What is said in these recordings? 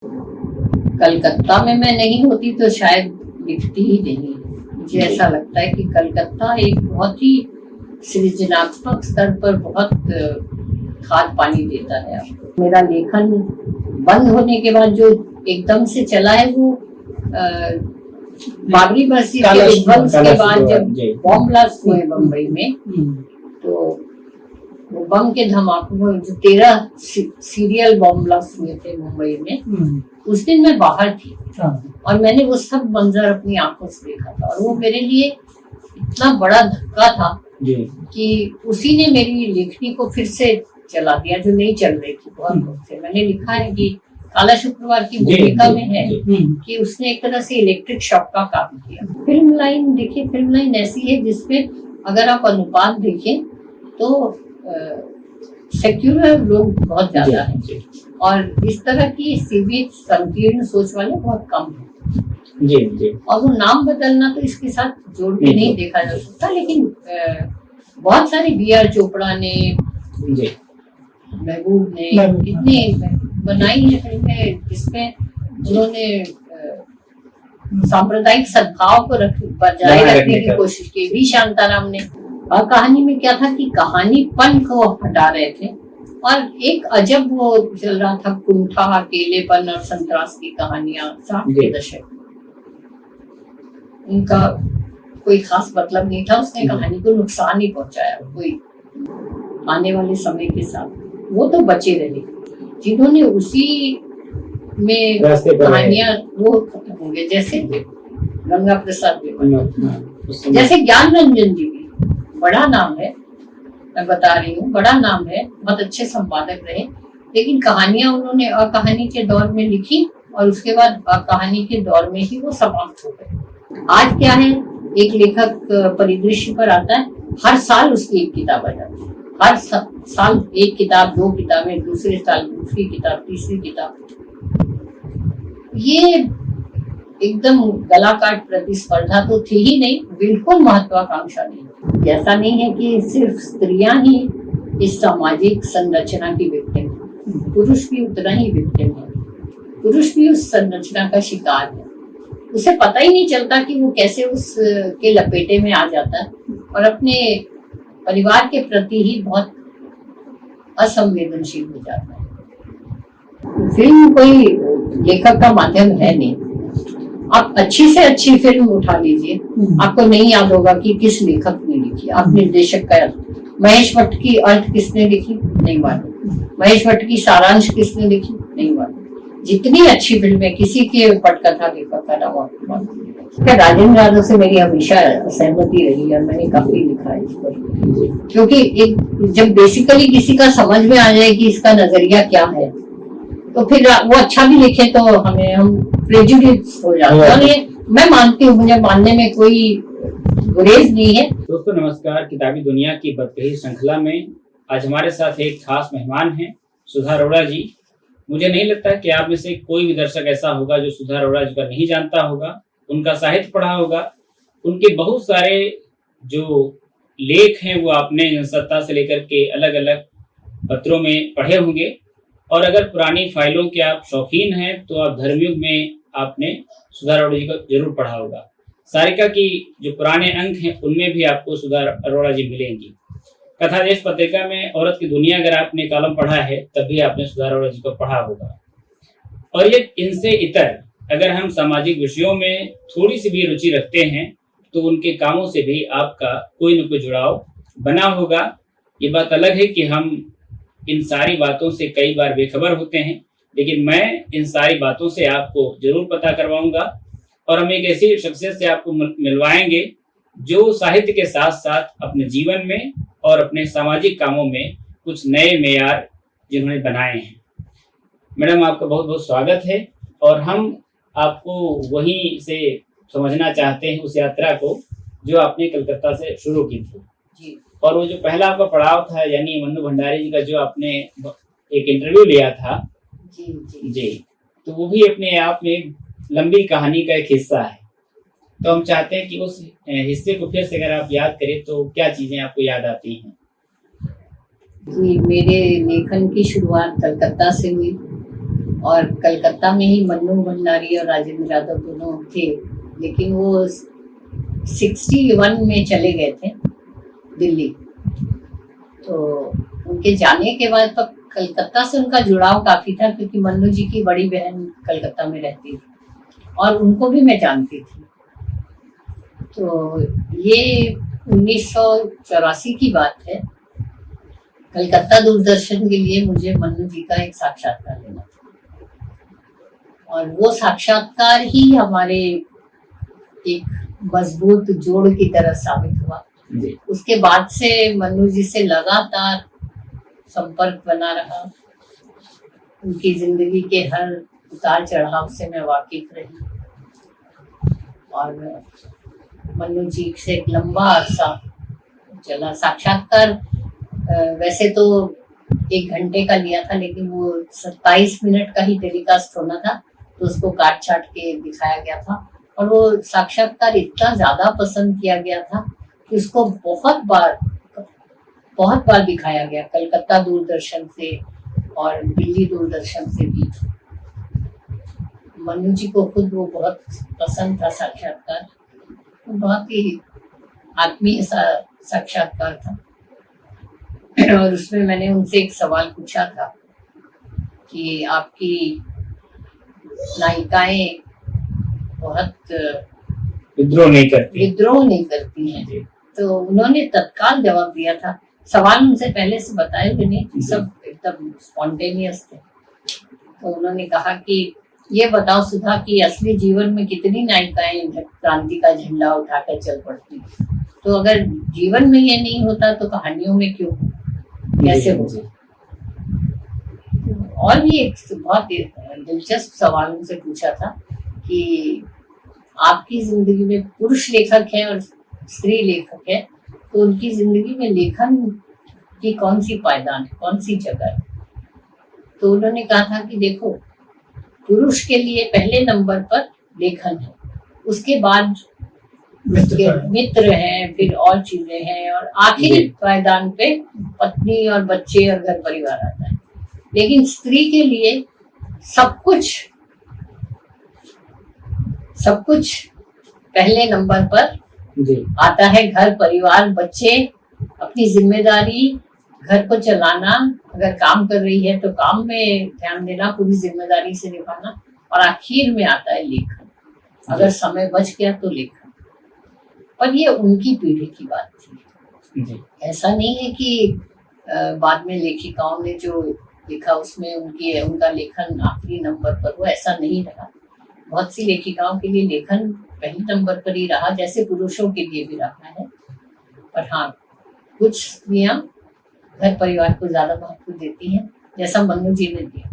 कलकत्ता में मैं नहीं होती तो शायद लिखती ही नहीं। मुझे ऐसा लगता है कि कलकत्ता एक बहुत ही सृजनात्मक स्तर पर बहुत खाद पानी देता है आपको। मेरा लेखन बंद होने के बाद जो एकदम से चला है वो बाबरी मस्जिद के विध्वंस के बाद जब बॉम्ब ब्लास्ट हुए मुंबई में, तो वो बम के धमाकों में जो 13 सीरियल बॉम्ब ब्लास्ट हुए थे मुंबई में, उस दिन मैं बाहर थी और मैंने वो सब मंजर अपनी आंखों से देखा था और वो मेरे लिए इतना बड़ा धक्का था कि उसी ने मेरी लेखनी को फिर से चला दिया जो नहीं चल रही थी बहुत वक्त से। मैंने लिखा है कि काला शुक्रवार की भूमिका में है कि उसने एक तरह से इलेक्ट्रिक शॉक का काम किया। फिल्म लाइन देखिए, फिल्म लाइन ऐसी है जिसमें अगर आप अनुपात देखें तो सेक्युलर लोग बहुत ज्यादा हैं और इस तरह की सीमित संकीर्ण सोच वाले बहुत कम हैं। जी। और वो नाम बदलना तो इसके साथ जोड़ के नहीं देखा जा सकता, लेकिन बहुत सारे बी.आर. चोपड़ा ने, महबूब ने कितनी बनाई है फिल्में जिसमें उन्होंने सांप्रदायिक सद्भाव को बजाय रखने की कोशिश की। भी शांताराम ने। और कहानी में क्या था कि कहानीपन को हटा रहे थे और एक अजब वो चल रहा था कुंठा, अकेलेपन और संतरास की कहानियां 60 के दशक। उनका कोई खास मतलब नहीं था, उसने कहानी को नुकसान ही पहुंचाया कोई आने वाले समय के साथ। वो तो बचे रहे जिन्होंने उसी में कहानियां वो खत्म हो गए, जैसे गंगा प्रसाद बेपन, जैसे ज्ञान रंजन जी भी बड़ा नाम है, मैं बता रही हूँ बड़ा नाम है, बहुत अच्छे संपादक रहे, लेकिन कहानियां उन्होंने अकहानी के दौर में लिखी और उसके बाद कहानी के दौर में ही वो समाप्त हो गए। आज क्या है, एक लेखक परिदृश्य पर आता है, हर साल उसकी एक किताब आ जाती है, हर साल एक किताब, 2 किताबें, दूसरे साल दूसरी किताब, तीसरी किताब। ये एकदम गला काट प्रतिस्पर्धा तो थी ही नहीं, बिल्कुल महत्वाकांक्षा नहीं। ऐसा नहीं है कि सिर्फ स्त्रियां ही इस सामाजिक संरचना की विक्टिम है, पुरुष भी उतना ही विक्टिम है। पुरुष भी उस संरचना का शिकार है, उसे पता ही नहीं चलता कि वो कैसे उस के लपेटे में आ जाता है और अपने परिवार के प्रति ही बहुत असंवेदनशील हो जाता है। फिल्म कोई लेखक का माध्यम है नहीं। आप अच्छी से अच्छी फिल्म उठा लीजिए, आपको नहीं याद होगा कि किस लेखक ने लिखी। आप निर्देशक का महेश भट्ट की अर्थ किसने लिखी, नहीं मालूम। महेश भट्ट की सारांश किसने लिखी, नहीं मालूम। जितनी अच्छी फिल्म है, किसी के पटकथा लेखक का नाम आपको मालूम। राजेंद्र यादव से मेरी हमेशा सहमति रही है, मैंने काफी लिखा है इस पर, क्योंकि एक जब बेसिकली किसी का समझ में आ जाए कि इसका नजरिया क्या है तो फिर वो अच्छा भी लिखे तो हम प्रेजुडिस हो जाते हैं। और ये मैं मानती हूँ, मुझे मानने में कोई गुरेज नहीं है। दोस्तों नमस्कार, किताबी दुनिया की बदकही श्रृंखला में आज हमारे साथ एक खास मेहमान हैं, सुधा अरोड़ा जी। मुझे नहीं लगता कि आप में से कोई भी दर्शक ऐसा होगा जो सुधा अरोड़ा जी का नहीं जानता होगा, उनका साहित्य पढ़ा होगा। उनके बहुत सारे जो लेख हैं वो आपने जनसत्ता से लेकर के अलग अलग पत्रों में पढ़े होंगे, और अगर पुरानी फाइलों के आप शौकीन हैं तो आप धर्मयुग में आपने सुधा अरोड़ा जी को जरूर पढ़ा होगा। सारिका की जो पुराने अंक हैं उनमें भी आपको सुधा अरोड़ा जी मिलेंगी। कथा देश पत्रिका में औरत की दुनिया अगर आपने कॉलम पढ़ा है तब भी आपने सुधा अरोड़ा जी को पढ़ा होगा। और ये इनसे इतर अगर हम सामाजिक विषयों में थोड़ी सी भी रुचि रखते हैं तो उनके कामों से भी आपका कोई न कोई जुड़ाव बना होगा। ये बात अलग है कि हम इन सारी बातों से कई बार बेखबर होते हैं, लेकिन मैं इन सारी बातों से आपको जरूर पता करवाऊंगा और हम एक ऐसी शख्सियत से आपको मिलवाएंगे जो साहित्य के साथ साथ अपने जीवन में और अपने सामाजिक कामों में कुछ नए मेयार जिन्होंने बनाए हैं। मैडम, आपका बहुत बहुत स्वागत है और हम आपको वहीं से समझना चाहते हैं उस यात्रा को जो आपने कलकत्ता से शुरू की थी जी। और वो जो पहला आपका पड़ाव था, यानी मन्नू भंडारी जी का जो आपने एक इंटरव्यू लिया था जी, तो वो भी अपने आप में एक लंबी कहानी का एक हिस्सा है। तो हम चाहते हैं कि उस हिस्से को फिर से अगर आप याद करें तो क्या चीजें आपको याद आती हैं? जी, मेरे लेखन की शुरुआत कलकत्ता से हुई और कलकत्ता में ही मन्नू भंडारी और राजेंद्र यादव दोनों थे, लेकिन वो 61 में चले गए थे दिल्ली। तो उनके जाने के बाद तो कलकत्ता से उनका जुड़ाव काफी था, क्योंकि मन्नू जी की बड़ी बहन कलकत्ता में रहती थी और उनको भी मैं जानती थी। तो ये 1984 की बात है। कलकत्ता दूरदर्शन के लिए मुझे मन्नू जी का एक साक्षात्कार लेना था, और वो साक्षात्कार ही हमारे एक मजबूत जोड़ की तरह साबित हुआ। उसके बाद से मन्नू जी से लगातार संपर्क बना रहा। उनकी जिंदगी के हर उतार चढ़ाव से मैं वाकिफ रही, और मन्नू जी से एक लंबा अरसा चला साक्षात्कार। वैसे तो 1 घंटे का लिया था, लेकिन वो 27 मिनट का ही टेलीकास्ट होना था, तो उसको काट छाट के दिखाया गया था। और वो साक्षात्कार इतना ज्यादा पसंद किया गया था कि उसको बहुत बार दिखाया गया, कलकत्ता दूरदर्शन से और दिल्ली दूरदर्शन से भी। मन्नू जी को खुद वो बहुत पसंद था साक्षात्कार, बहुत ही आत्मीय साक्षात्कार था। और उसमें मैंने उनसे एक सवाल पूछा था कि आपकी नायिकाएं बहुत विद्रोह नहीं करती हैं। तो उन्होंने तत्काल जवाब दिया था। सवाल उनसे पहले से बताए भी नहीं थे, सब एकदम स्पॉन्टेनियस थे। तो उन्होंने कहा कि ये बताओ सुधा कि असली जीवन में कितनी नायिकाएं क्रांति का झंडा उठाकर चल पड़ती। तो अगर जीवन में ये नहीं होता तो कहानियों में क्यों, कैसे होगा। और भी एक बहुत दिलचस्प सवाल उनसे पूछा था कि आपकी जिंदगी में पुरुष लेखक है और स्त्री लेखक है, तो उनकी जिंदगी में लेखन की कौन सी पायदान है, कौन सी जगह है। तो उन्होंने कहा था कि देखो, पुरुष के लिए पहले नंबर पर लेखन है, उसके बाद मित्र हैं, फिर और चीजें हैं, और आखिरी पायदान पे पत्नी और बच्चे और घर परिवार आता है। लेकिन स्त्री के लिए सब कुछ पहले नंबर पर आता है। घर परिवार, बच्चे, अपनी जिम्मेदारी, घर को चलाना, अगर काम कर रही है तो काम में ध्यान देना, पूरी जिम्मेदारी से निभाना, और आखिर में आता है लेखन। अगर समय बच गया तो लेखन। पर ये उनकी पीढ़ी की बात थी। ऐसा नहीं है कि बाद में लेखिकाओं ने जो लिखा उसमें उनका लेखन आखिरी नंबर पर हो, ऐसा नहीं रहा। बहुत सी लेखिकाओं के लिए लेखन पहले नंबर पर ही रहा, जैसे पुरुषों के लिए भी रहा है। पर हाँ, कुछ स्त्रियां घर परिवार को ज्यादा महत्व देती हैं, जैसा मन्नू जी ने दिया।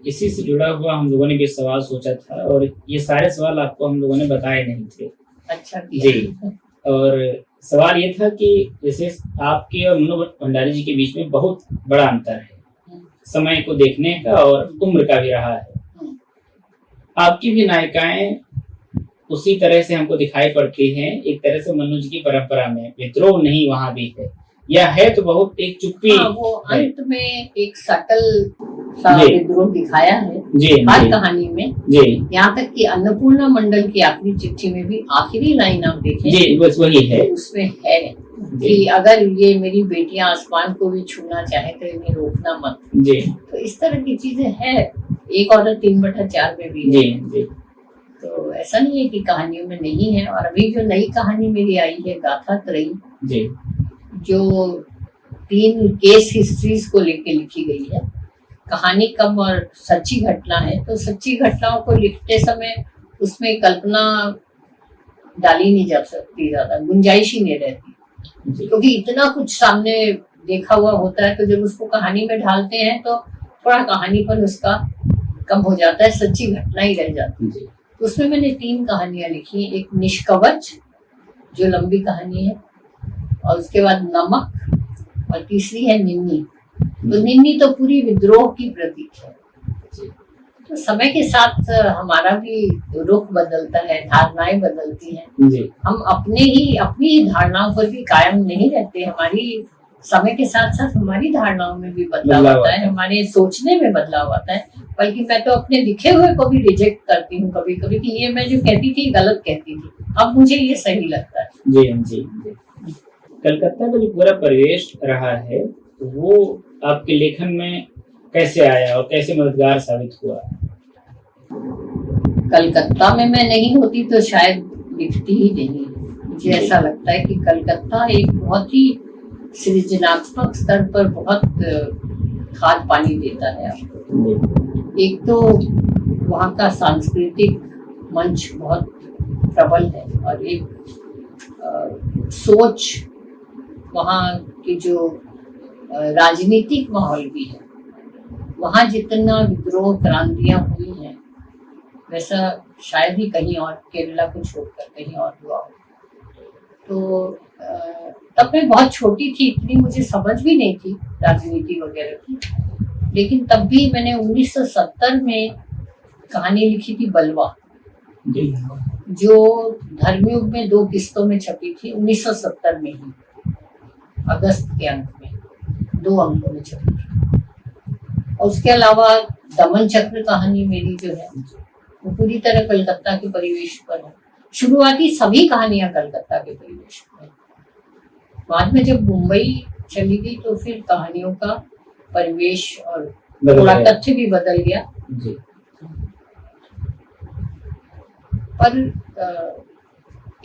इसी से जुड़ा हुआ हम लोगों ने भी सवाल सोचा था, और ये सारे सवाल आपको हम लोगों ने बताए नहीं थे। अच्छा जी। और सवाल ये था कि जैसे आपके और मन्नू भंडारी जी के बीच में बहुत बड़ा अंतर है, समय को देखने का और उम्र का भी रहा है। आपकी भी नायिकाएं उसी तरह से हमको दिखाई पड़ती हैं, एक तरह से मन्नू जी की परंपरा में विद्रोह नहीं वहां भी है, या है तो बहुत एक चुप्पी। वो अंत में एक सटल सा विद्रोह दिखाया है हर कहानी में। यहाँ तक कि अन्नपूर्णा मंडल की आखिरी चिट्ठी में भी आखिरी लाइन आप देखें, बस वही है, उसमें है कि अगर ये मेरी बेटियां आसमान को भी छूना चाहे तो इन्हें रोकना मत। तो इस तरह की चीजें है। एक औरत 3/4 में भी है। तो ऐसा नहीं है कि कहानियों में नहीं है। और अभी जो नई कहानी मेरी आई है गाथा त्रयी, जो 3 केस हिस्ट्रीज को लेके लिखी गई है। कहानी कम और सच्ची घटना है, तो सच्ची घटनाओं को लिखते समय उसमें कल्पना डाली नहीं जा सकती, ज्यादा गुंजाइश ही नहीं रहती, क्योंकि इतना कुछ सामने देखा हुआ होता है। तो जब उसको कहानी में ढालते हैं तो थोड़ा कहानीपन उसका कम हो जाता है, सच्ची घटना ही रह जाती है। तो उसमें मैंने 3 कहानियां लिखी। एक निष्कवच जो लंबी कहानी है, और उसके बाद नमक, और तीसरी है निन्नी। तो निन्नी तो पूरी विद्रोह की प्रतीक है। तो समय के साथ हमारा भी रुख बदलता है, धारणाएं बदलती हैं। हम अपनी ही धारणाओं पर भी कायम नहीं रहते। हमारी समय के साथ साथ हमारी धारणाओं में भी बदलाव आता है, हमारे सोचने में बदलाव आता है। बल्कि मैं तो अपने लिखे हुए को भी रिजेक्ट करती हूँ कभी कभी कि ये मैं जो कहती थी गलत कहती थी, अब मुझे ये सही लगता है। जी जी। कलकत्ता का जो पूरा परिवेश रहा है वो आपके लेखन में कैसे आया और कैसे मददगार साबित हुआ? कलकत्ता में मैं नहीं होती तो शायद लिखती ही नहीं। मुझे ऐसा लगता है कि कलकत्ता एक बहुत ही सृजनात्मक स्तर पर बहुत खाद पानी देता है आपको। एक तो वहाँ का सांस्कृतिक मंच बहुत प्रबल है और एक सोच वहाँ की जो राजनीतिक माहौल भी है, वहाँ जितना विद्रोह क्रांतियां हुई हैं वैसा शायद ही कहीं और, केरला को छोड़कर कहीं और हुआ हो। तो तब मैं बहुत छोटी थी, इतनी मुझे समझ भी नहीं थी राजनीति वगैरह की, लेकिन तब भी मैंने 1970 में कहानी लिखी थी बलवा, जो धर्मयुग में 2 किस्तों में छपी थी 1970 में ही, अगस्त के अंक में 2 अंकों में छपी थी। और उसके अलावा दमन चक्र कहानी मेरी जो है वो पूरी तरह कलकत्ता के परिवेश पर है। शुरुआती सभी कहानियां कलकत्ता के परिवेश पर है। बाद में जब मुंबई चली गई तो फिर कहानियों का परिवेश और थोड़ा तथ्य भी बदल गया जी। पर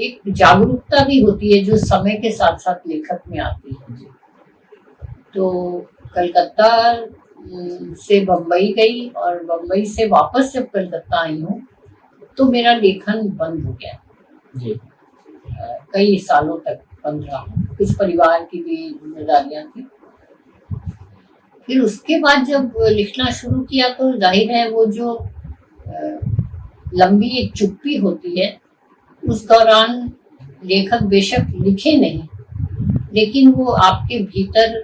एक जागरूकता भी होती है जो समय के साथ साथ लेखक में आती है। तो कलकत्ता से बम्बई गई और बम्बई से वापस जब कलकत्ता आई हूँ तो मेरा लेखन बंद हो गया जी। कई सालों तक बंद रहा, कुछ परिवार की भी जिम्मेदारियां थी। फिर उसके बाद जब लिखना शुरू किया तो जाहिर है वो जो लंबी एक चुप्पी होती है उस दौरान लेखक बेशक लिखे नहीं, लेकिन वो आपके भीतर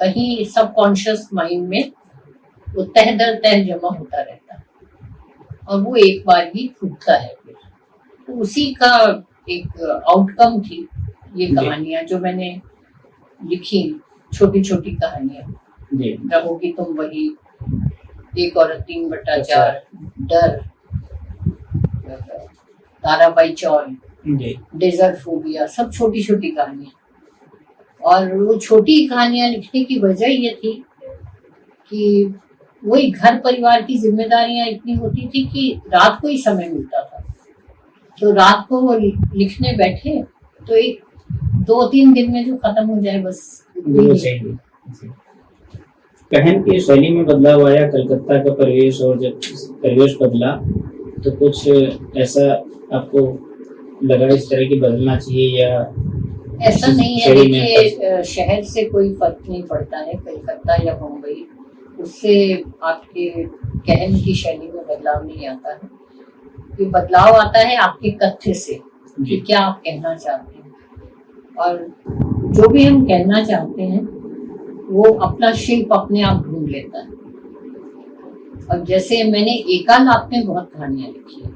कहीं सबकॉन्शियस माइंड में वो तह दर तह जमा होता रहता है और वो एक बार ही फूटता है। फिर तो उसी का एक आउटकम थी ये कहानियां जो मैंने लिखी, छोटी छोटी कहानियां। रहोगी तुम वही, एक औरत 3/4, डर, ताराबाई चौल, डेजर्ट फोबिया, सब छोटी छोटी कहानियां। और वो छोटी कहानियां लिखने की वजह ये थी कि वही घर परिवार की जिम्मेदारियां इतनी होती थी कि रात को ही समय मिलता था, तो रात को वो लिखने बैठे तो एक 2-3 दिन में जो खत्म हो जाए बस चाहिए। कहन की शैली में बदलाव आया, कलकत्ता का परिवेश, और जब परिवेश बदला तो कुछ ऐसा आपको लगा इस तरह की बदलना चाहिए या ऐसा नहीं है? देखिए शहर से कोई फर्क नहीं पड़ता है, कलकत्ता या मुंबई, उससे आपके कहन की शैली में बदलाव नहीं आता है। ये बदलाव आता है आपके कथ्य से कि क्या आप कहना चाहते हैं, और जो भी हम कहना चाहते हैं वो अपना शिल्प अपने आप ढूंढ लेता है। और जैसे मैंने एकालाप में बहुत कहानियां लिखी है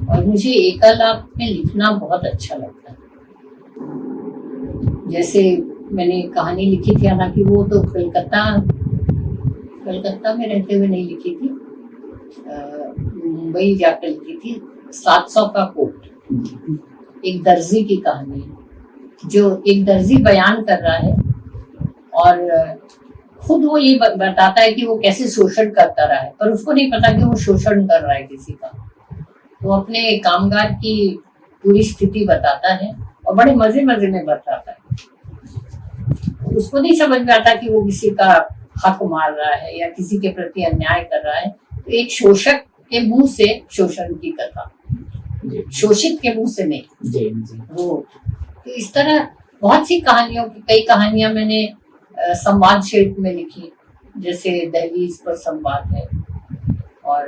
और मुझे एकालाप में लिखना बहुत अच्छा लगता है। जैसे मैंने कहानी लिखी थी, हालांकि वो तो कलकत्ता में रहते हुए नहीं लिखी थी, मुंबई जाकर लिखी थी, 700 का कोट, एक दर्जी की कहानी है जो एक दर्जी बयान कर रहा है और खुद वो ये बताता है कि वो कैसे शोषण करता रहा है, पर उसको नहीं पता कि वो शोषण कर रहा है किसी का। वो अपने कामगार की पूरी स्थिति बताता है और बड़े मजे मजे में बताता है। उसको नहीं समझ में आता कि वो किसी का हक मार रहा है या किसी के प्रति अन्याय कर रहा है। तो एक शोषक के मुंह से शोषण की कथा, शोषित के मुंह से नहीं। वो तो इस तरह बहुत सी कहानियों की, कई कहानियां मैंने संवाद शिल्प में लिखी, जैसे दहलीज पर संवाद है और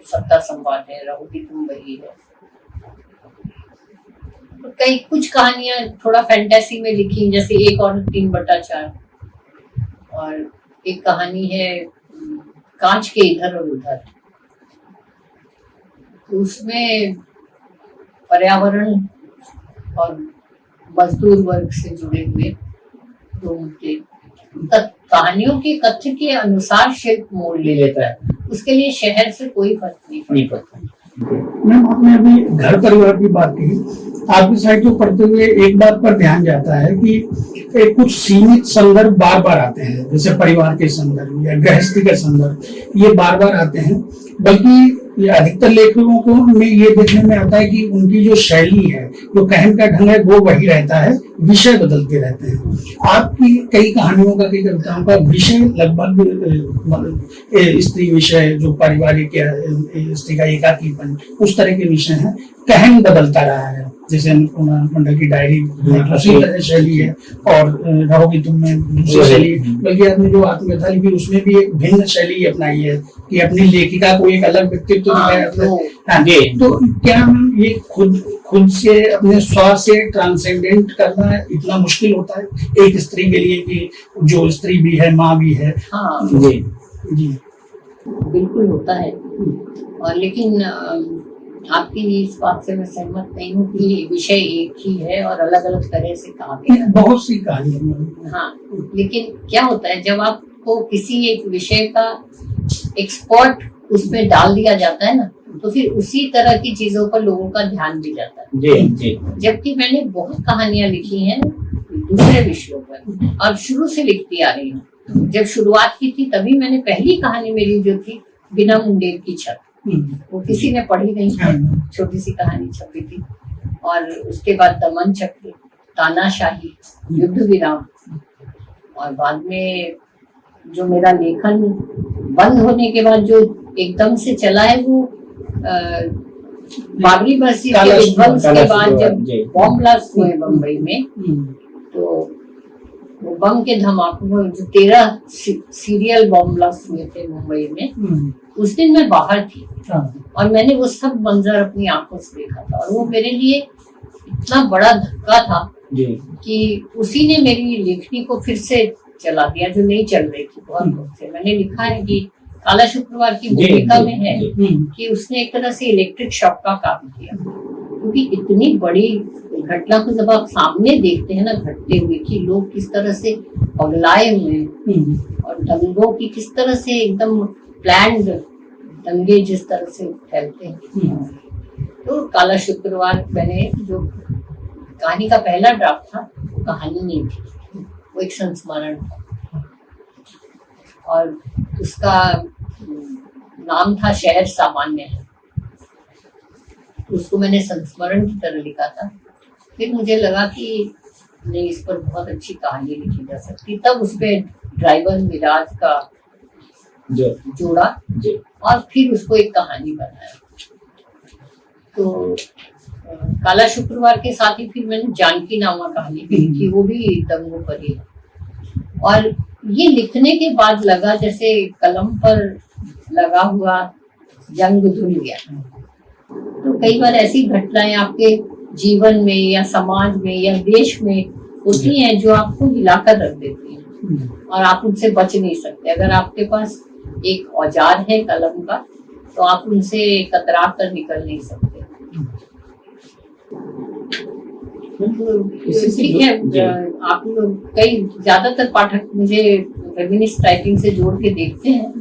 सत्ता संवाद है, रहोगी तुम वही है। कई कुछ कहानियां थोड़ा फैंटेसी में लिखी, जैसे एक औरत 3/4, और एक कहानी है कांच के इधर और उधर। उसमें पर्यावरण और मजदूर वर्ग से जुड़े हुए लोगों के कहानियों के कथ्य के अनुसार शिल्प मोड़ ले लेता है, उसके लिए शहर से कोई फर्क नहीं पड़ता। मैम, आपने अभी घर परिवार की बात की, आपकी साइड को पढ़ते हुए एक बात पर ध्यान जाता है कि कुछ सीमित संदर्भ बार बार आते हैं, जैसे परिवार के संदर्भ या गृहस्थी के संदर्भ, ये बार बार आते हैं। बल्कि ये अधिकतर लेखकों को में ये देखने में आता है कि उनकी जो शैली है, जो कहने का ढंग है, वो वही रहता है, विषय बदलते रहते हैं। आपकी कई कहानियों का, कई कविताओं का विषय लगभग स्त्री विषय, जो पारिवारिक या स्त्री का एकाकीपन, उस तरह के विषय हैं। कहन बदलता रहा है, जैसे अनुपमा मंडल की डायरी उसी तरह शैली है, और रहोगी तुम में दूसरी शैली, बल्कि आपने जो आत्मकथा लिखी उसमें भी एक भिन्न शैली अपनाई है कि अपनी लेखिका को एक अलग व्यक्तित्व दिखाया। तो क्या ये खुद से अपने स्व से ट्रांसेंडेंट करना इतना मुश्किल होता है एक स्त्री के लिए, कि जो स्त्री भी है, माँ भी है? हाँ जी बिल्कुल होता है। और लेकिन आपकी इस बात से मैं सहमत नहीं हूँ कि विषय एक ही है और अलग अलग तरह से कहा गया। बहुत सी कहानियां। हाँ, लेकिन क्या होता है जब आपको किसी एक विषय का एक्सपर्ट उसमें डाल दिया जाता है ना, तो फिर उसी तरह की चीजों पर लोगों का ध्यान भी जाता है। जी। जबकि मैंने बहुत कहानियां लिखी हैं दूसरे विषयों पर, और शुरू से लिखती आ रही हूँ। जब शुरुआत की थी तभी मैंने पहली कहानी मेरी जो थी बिना मुंडेर की छत, वो किसी ने पढ़ी नहीं, छोटी सी कहानी छपी थी। और उसके बाद दमन चक्र, तानाशाही, युद्ध विराम, और बाद में जो मेरा लेखन बंद होने के बाद जो एकदम से चला है वो बाबरी मस्जिद के विध्वंस के बाद जब बॉम्ब ब्लास्ट हुए मुंबई में, तो वो बम के धमाकों में जो 13 सीरियल बॉम्ब ब्लास्ट हुए थे मुंबई में, उस दिन मैं बाहर थी और मैंने वो सब मंजर अपनी आंखों से देखा था। और वो मेरे लिए इतना बड़ा धक्का था कि उसी ने मेरी लेखनी को फिर से चला दिया, जो नहीं चल रही थी बहुत वक्त से। मैंने लिखा है कि काला शुक्रवार की भूमिका में है कि उसने एक तरह से इलेक्ट्रिक शॉक का काम किया, क्योंकि इतनी बड़ी घटना को जब आप सामने देखते हैं ना घटते हुए, कि लोग किस तरह से पगलाए हुए हैं और दंगों की किस तरह से एकदम प्लान्ड दंगे जिस तरह से फैलते हैं। तो काला शुक्रवार मैंने जो कहानी का पहला ड्राफ्ट था, कहानी नहीं थी, वो एक संस्मरण था और उसका नाम था शहर सामान्य है। उसको मैंने संस्मरण की तरह लिखा था। फिर मुझे लगा कि नहीं, इस पर बहुत अच्छी कहानी लिखी जा सकती, तब उस पे ड्राइवर मिराज का जोड़ा और फिर उसको एक कहानी बनाया। तो काला शुक्रवार के साथ ही फिर मैंने जानकी नामा कहानी भी लिखी, वो भी दंगों पर ही। और ये लिखने के बाद लगा जैसे कलम पर लगा हुआ जंग धुल गया। तो कई बार ऐसी घटनाएं आपके जीवन में या समाज में या देश में होती हैं जो आपको हिलाकर रख देती हैं और आप उनसे बच नहीं सकते। अगर आपके पास एक औजार है कलम का, तो आप उनसे कतरा कर निकल नहीं सकते। ठीक है, आप लोग कई ज्यादातर पाठक मुझे फेमिनिस्ट राइटिंग से जोड़ के देखते हैं,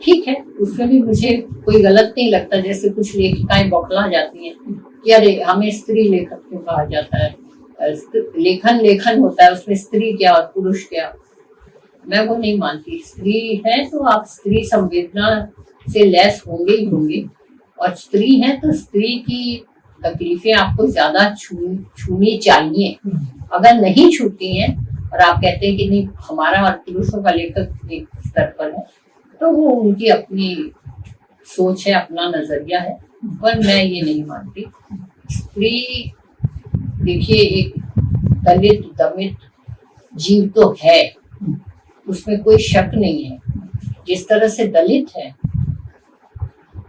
ठीक है, उसमें भी मुझे कोई गलत नहीं लगता। जैसे कुछ लेखिकाएं बौखला जाती हैं कि अरे हमें स्त्री लेखक क्यों कहा जाता है, लेखन होता है, उसमें स्त्री क्या और पुरुष क्या। मैं वो नहीं मानती। स्त्री है तो आप स्त्री संवेदना से लैस होंगे ही होंगे, और स्त्री है तो स्त्री की तकलीफें आपको ज्यादा छूनी चाहिए। अगर नहीं छूती हैं और आप कहते हैं कि नहीं हमारा और पुरुषों का लेखक एक स्तर पर है, तो वो उनकी अपनी सोच है, अपना नजरिया है, पर मैं ये नहीं मानती। स्त्री देखिए एक दलित दमित जीव तो है, उसमें कोई शक नहीं है। जिस तरह से दलित है,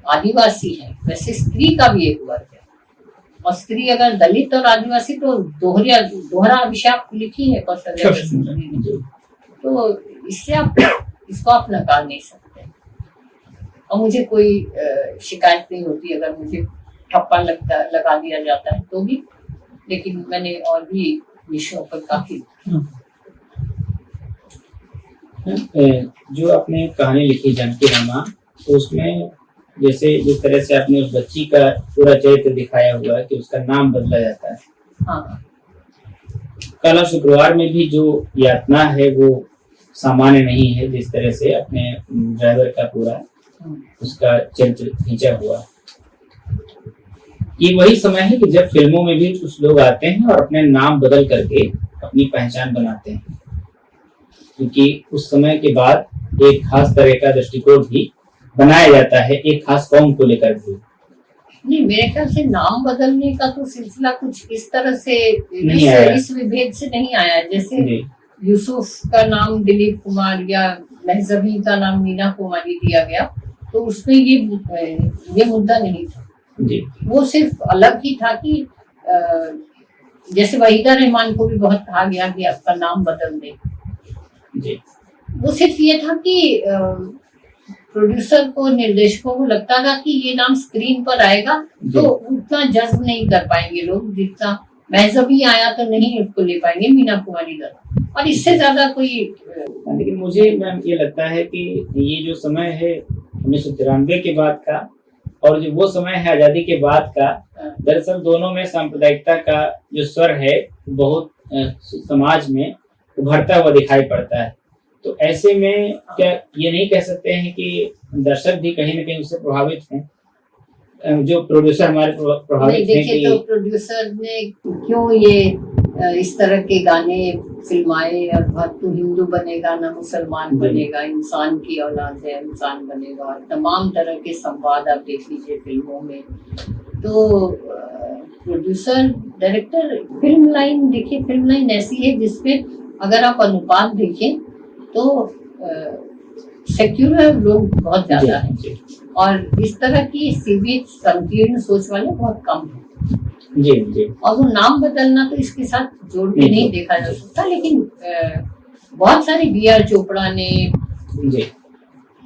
आदिवासी है, वैसे स्त्री का भी एक वर्ग है। और स्त्री अगर दलित और आदिवासी, तो दोहरा अभिशाप लिखी है कौशल्या ने। तो इससे आप इसको आप नकार नहीं सकते। और मुझे कोई शिकायत नहीं होती अगर मुझे ठप्पा लगा दिया जाता है, तो भी लेकिन मैंने और भी विषयों पर काफी जो आपने कहानी लिखी जानकी रामा, तो उसमें जैसे जिस तरह से आपने उस बच्ची का पूरा चरित्र दिखाया हुआ है कि उसका नाम बदला जाता है। हाँ, काला शुक्रवार में भी जो यातना है वो सामान्य नहीं है, जिस तरह से अपने ड्राइवर का पूरा उसका चरित्र खींचा हुआ। ये वही समय है कि जब फिल्मों में भी कुछ लोग आते हैं और अपने नाम बदल करके अपनी पहचान बनाते हैं, क्योंकि उस समय के बाद एक खास तरह का दृष्टिकोण भी बनाया जाता है, एक खास कौम को लेकर भी। नहीं, मेरे ख्याल से नाम बदलने का तो सिलसिला कुछ इस तरह से नहीं आया। इस विभेद से नहीं आया। जैसे जी, यूसुफ का नाम दिलीप कुमार या महजबी का नाम मीना कुमारी दिया गया, तो उसमें ये मुद्दा नहीं था। जी, वो सिर्फ अलग ही था कि जैसे वहीदा रहमान को भी बहुत कहा गया कि आपका नाम बदल दे। जी, वो सिर्फ ये था कि प्रोड्यूसर को, निर्देशकों को लगता था कि ये नाम स्क्रीन पर आएगा तो उतना जज्ब नहीं कर पाएंगे लोग जितना महजबी आया तो नहीं उसको ले पाएंगे मीना कुमारी का, और इससे ज्यादा कोई। लेकिन मुझे मैम ये लगता है कि ये जो समय है 1993 के बाद का और जो वो समय है आजादी के बाद का, दरअसल दोनों में सांप्रदायिकता का जो स्वर है बहुत समाज में उभरता हुआ दिखाई पड़ता है। तो ऐसे में क्या ये नहीं कह सकते हैं कि दर्शक भी कहीं ना कहीं उससे प्रभावित हैं, जो प्रोड्यूसर हमारे प्रभावित हैं? देखिए, तो प्रोड्यूसर ने क्यों ये इस तरह के गाने फिल्माए, और तू हिंदू बनेगा ना मुसलमान बनेगा, इंसान की औलाद है इंसान बनेगा, और तमाम तरह के संवाद आप देख लीजिए फिल्मों में। तो प्रोड्यूसर, डायरेक्टर, फिल्म लाइन देखिए, फिल्म लाइन ऐसी है जिसमें अगर आप अनुपात देखें तो सेक्युलर लोग बहुत ज्यादा हैं और इस तरह की सीमित संकीर्ण सोच वाले बहुत कम हैं। जी, जी। और वो नाम बदलना तो इसके साथ जोड़ के नहीं देखा जा सकता, लेकिन बहुत सारे B.R. चोपड़ा ने,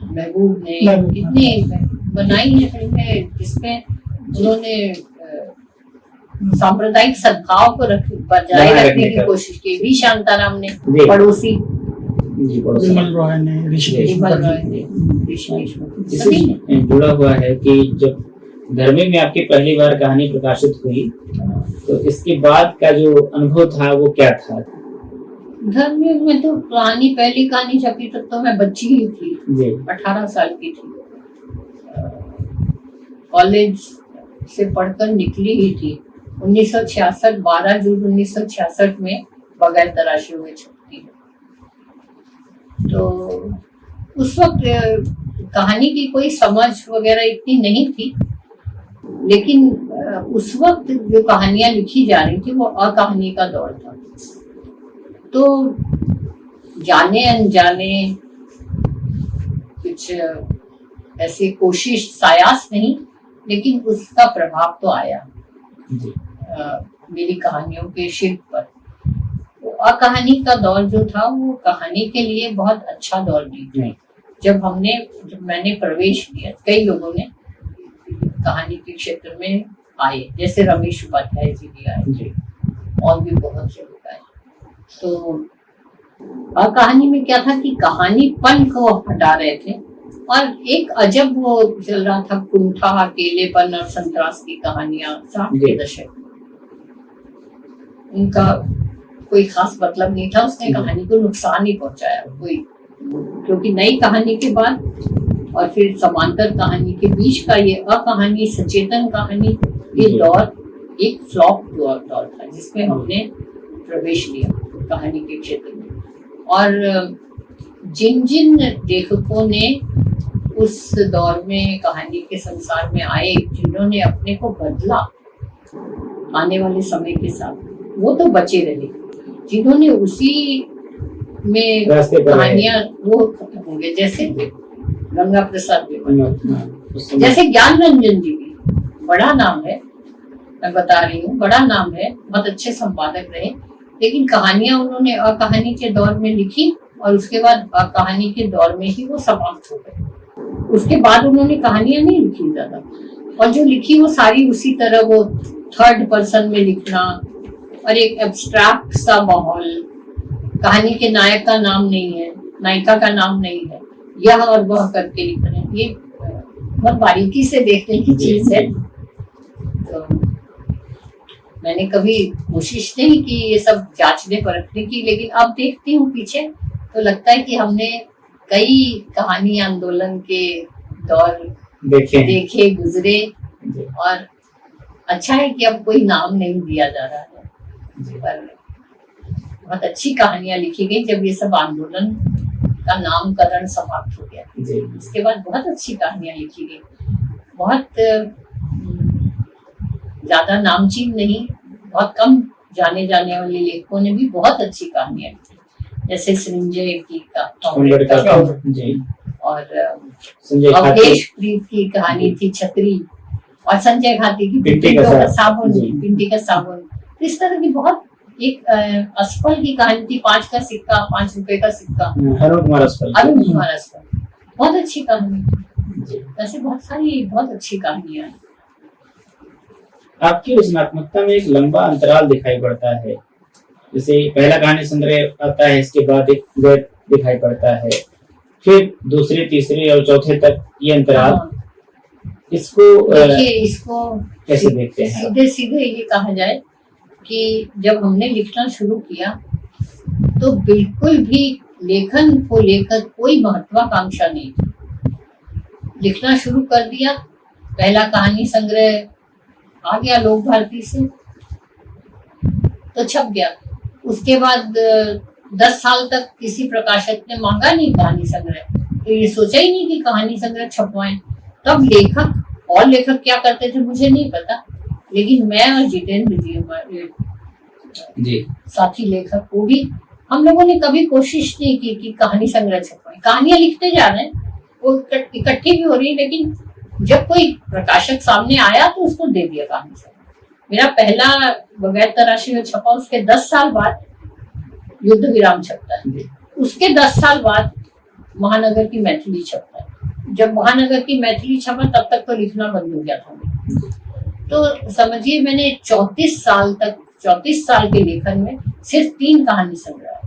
महबूब ने कितने बनाई है फिल्में जिसमें उन्होंने सांप्रदायिक सद्भाव को बजाय रखने की कोशिश की। वी शांताराम ने, पड़ोसी, विमल रॉय ने, इससे जुड़ा हुआ है कि जब धर्मी में आपकी पहली बार कहानी प्रकाशित हुई तो इसके बाद का जो अनुभव था वो क्या था? धर्मी में तो कहानी, पहली कहानी छपी तब तो मैं बच्ची ही थी, 18 साल की थी, कॉलेज से पढ़कर निकली ही थी। 1966 12 जून 1966 में बगैर तराशे हुए छपती है। तो उस वक्त कहानी की कोई समझ वगैरह इतनी नहीं थी, लेकिन उस वक्त जो कहानियां लिखी जा रही थी वो अकहानी का दौर था। तो जाने अनजाने कुछ ऐसी कोशिश, सायास नहीं, लेकिन उसका प्रभाव तो आया मेरी कहानियों के शिल्प पर। कहानी का दौर जो था वो कहानी के लिए बहुत अच्छा दौर नहीं। जब मैंने प्रवेश किया, कई लोगों ने कहानी के क्षेत्र में आए, जैसे रमेश उपाध्याय जी भी आए और भी बहुत से लोग आए। तो कहानी में क्या था कि कहानीपन को हटा रहे थे और एक अजब वो चल रहा था, कुंठा, अकेलेपन और संतरास की कहानियां 60 के दशक। उनका कोई खास मतलब नहीं था, उसने कहानी को नुकसान ही पहुंचाया कोई, क्योंकि नई कहानी के बाद और फिर समांतर कहानी के बीच का ये अकहानी, सचेतन कहानी, ये दौर एक फ्लॉप दौर था जिसमें हमने प्रवेश लिया कहानी के क्षेत्र में। और जिन जिन लेखकों ने उस दौर में कहानी के संसार में आए, जिन्होंने अपने को बदला आने वाले समय के साथ, वो तो बचे रहे। जिन्होंने उसी में कहानियां, वो खत्म हो गए, जैसे गंगा प्रसाद, जैसे ज्ञान रंजन जी भी बड़ा नाम है, मैं बता रही हूँ, बड़ा नाम है, बहुत अच्छे संपादक रहे, लेकिन कहानियां उन्होंने अकहानी के दौर में लिखी और उसके बाद अकहानी के दौर में ही वो समाप्त हो गए। उसके बाद उन्होंने कहानियां नहीं लिखी ज्यादा, और जो लिखी वो सारी उसी तरह, वो थर्ड पर्सन में लिखना, और एक एब्स्ट्रैक्ट सा माहौल, कहानी के नायक का नाम नहीं है, नायिका का नाम नहीं है, यह और वह करके लिख रहे हैं। ये बहुत बारीकी से देखने की चीज है। तो मैंने कभी कोशिश नहीं की ये सब जांचने परखने की, लेकिन अब देखती हूँ पीछे तो लगता है कि हमने कई कहानी आंदोलन के दौर देखे गुजरे, और अच्छा है कि अब कोई नाम नहीं दिया जा रहा है, पर बहुत अच्छी कहानियां लिखी गई जब ये सब आंदोलन का नामकरण समाप्त हो गया। इसके बाद बहुत अच्छी कहानियां लिखी गई, बहुत ज्यादा नामचीन नहीं, बहुत कम जाने जाने वाले लेखकों ने भी बहुत अच्छी कहानियां लिखी, जैसे संजय की और अवधेश प्रीत की कहानी थी छतरी, और संजय घाटी की पिंटी का साबुन। इस तरह की बहुत एक असफल की कहानी थी, 5 का सिक्का, 5 रुपए का सिक्का, अरुण कुमार असफल, बहुत अच्छी कहानी। वैसे बहुत सारी बहुत अच्छी कहानियां हैं। आपकी रचनात्मकता में एक लंबा अंतराल दिखाई पड़ता है, जैसे पहला कहानी संग्रह आता है, इसके बाद एक गैप दिखाई पड़ता है, फिर दूसरे, तीसरे और चौथे तक ये अंतराल। इसको कैसे देखते हैं? सीधे सीधे ये कहा जाए कि जब हमने लिखना शुरू किया तो बिल्कुल भी लेखन को लेकर कोई महत्वाकांक्षा नहीं थी। लिखना शुरू कर दिया, पहला कहानी संग्रह आ गया लोक भारती से तो छप गया। उसके बाद 10 साल तक किसी प्रकाशक ने मांगा नहीं कहानी संग्रह, तो ये सोचा ही नहीं कि कहानी संग्रह छपवाएं। तब लेखक क्या करते थे मुझे नहीं पता, लेकिन मैं और जितेंद्र जी हमारे साथी लेखक, वो भी, हम लोगों ने कभी कोशिश नहीं की कि कहानी संग्रह छपवाएं। कहानियां लिखते जा रहे हैं, वो इकट्ठी भी हो रही, लेकिन जब कोई प्रकाशक सामने आया तो उसको दे दिया कहानी संग्रह। मेरा पहला बगैर तराशी में छपा, उसके 10 साल बाद युद्ध विराम छपता है, उसके 10 साल बाद महानगर की मैथिली छपता है। जब महानगर की मैथिली छपा तब तक तो लिखना बंद हो गया था। तो समझिए मैंने 34 साल के लेखन में सिर्फ 3 कहानी संग्रह,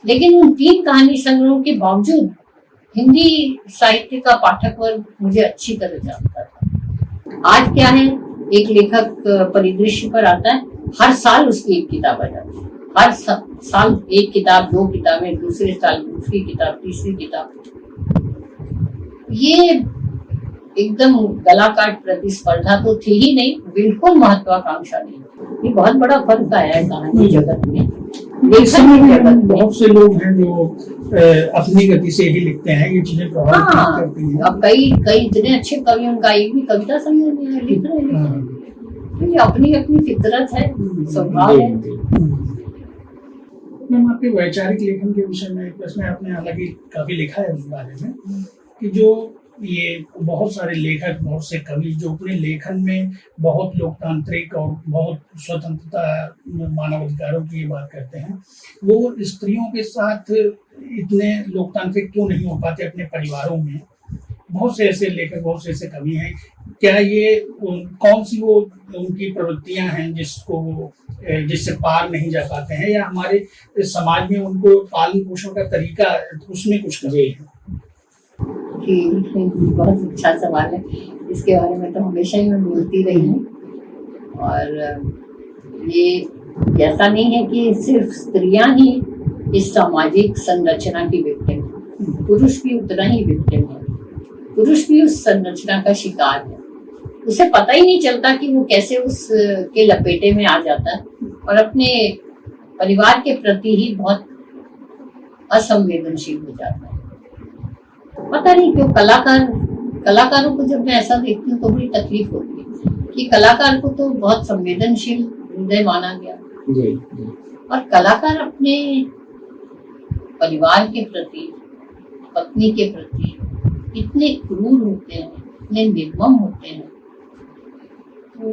लेकिन उन 3 कहानी संग्रहों के बावजूद हिंदी साहित्य का पाठक वर्ग मुझे अच्छी तरह जानता था। आज क्या है, एक लेखक परिदृश्य पर आता है, हर साल उसकी एक किताब आ जाती है, हर साल एक किताब, 2 किताबें, दूसरे साल दूसरी किताब, तीसरी किताब। ये एकदम गला काट प्रतिस्पर्धा तो थी ही नहीं, बिल्कुल महत्वाकांक्षा नहीं। ये बहुत बड़ा फर्क आया है कहानी जगत में। बहुत से लोग हैं जो अपनी गति से ही लिखते हैं, ये चीजें प्रभावित करती हैं। अब कई इतने अच्छे कवि, उनका एक भी कविता समझ नहीं है, लिख रहे हैं। ये अपनी अपनी फितरत है, स्वभाव है। मैम, आपके वैचारिक लेखन के विषय में इसमें आपने हालांकि काफी लिखा है उस बारे में, कि जो ये बहुत सारे लेखक, बहुत से कवि जो अपने लेखन में बहुत लोकतांत्रिक और बहुत स्वतंत्रता, मानवाधिकारों की बात करते हैं, वो स्त्रियों के साथ इतने लोकतांत्रिक क्यों नहीं हो पाते अपने परिवारों में? बहुत से ऐसे लेखक, बहुत से ऐसे कवि हैं, क्या ये कौन सी वो उनकी प्रवृत्तियां हैं जिससे पार नहीं जा पाते हैं, या हमारे समाज में उनको पालन पोषण का तरीका उसमें कुछ कमी है? बहुत अच्छा सवाल है, इसके बारे में तो हमेशा ही मैं बोलती रही हूँ। और ये ऐसा नहीं है कि सिर्फ स्त्रियां ही इस सामाजिक संरचना की विक्टिम है, पुरुष भी उतना ही विक्टिम है। पुरुष भी उस संरचना का शिकार है, उसे पता ही नहीं चलता कि वो कैसे उसके लपेटे में आ जाता है, और अपने परिवार के प्रति ही बहुत असंवेदनशील हो जाता है। पता नहीं क्यों कलाकारों को जब मैं ऐसा देखती हूँ तो बड़ी तकलीफ होती है कि कलाकार को तो बहुत संवेदनशील हृदय माना गया, और कलाकार अपने परिवार के प्रति, पत्नी के प्रति इतने क्रूर होते हैं, इतने निर्मम होते हैं। तो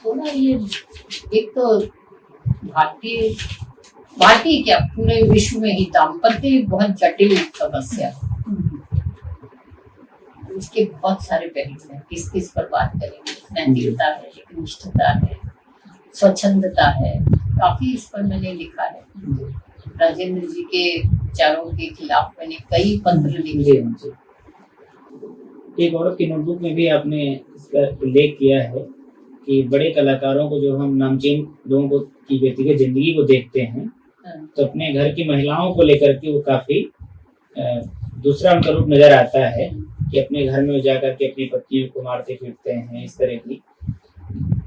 थोड़ा ये, एक तो भारतीय क्या पूरे विश्व में ही दाम्पत्य बहुत जटिल समस्या, उसके बहुत सारे पहलू हैं, किस पर बात करेंगे। नैतिकता है, निष्ठता है, स्वच्छंदता है, काफी इस पर मैंने लिखा है। राजेंद्र जी के विचारों के खिलाफ मैंने कई पत्र लिखे। एक औरत की नोटबुक में भी आपने इसका उल्लेख किया है कि बड़े कलाकारों को जो हम नामचीन लोगों को की व्यक्तिगत जिंदगी को देखते हैं तो अपने घर की महिलाओं को लेकर के वो काफी दूसरा उनका रूप नजर आता है कि अपने घर में जाकर के अपनी पत्नियों को मारते पीटते हैं, इस तरह की।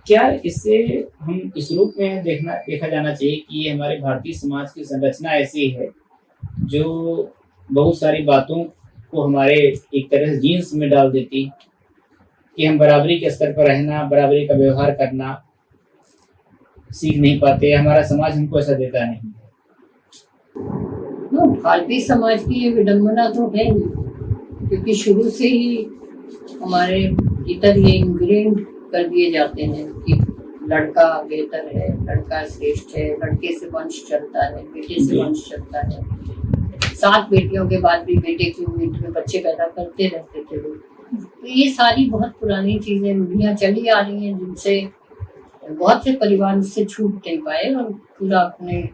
क्या इससे हम इस रूप में देखा जाना चाहिए कि ये हमारे भारतीय समाज की संरचना ऐसी है जो बहुत सारी बातों को हमारे एक तरह से जीन्स में डाल देती कि हम बराबरी के स्तर पर रहना, बराबरी का व्यवहार करना सीख नहीं पाते, हमारा समाज हमको ऐसा देता नहीं। भारतीय समाज की ये विडंबना तो है ही, क्योंकि शुरू से ही हमारे भीतर ये इंग्रेंड कर दिए जाते हैं कि लड़का बेहतर है, लड़का श्रेष्ठ है, लड़के से वंश चलता है, बेटे से वंश चलता है। 7 बेटियों के बाद भी बेटे की उम्मीद में बच्चे पैदा करते रहते थे लोग। तो ये सारी बहुत पुरानी चीजें रूढ़ियां चली आ रही हैं, जिनसे बहुत से परिवार उससे छूट नहीं पाए और पूरा अपने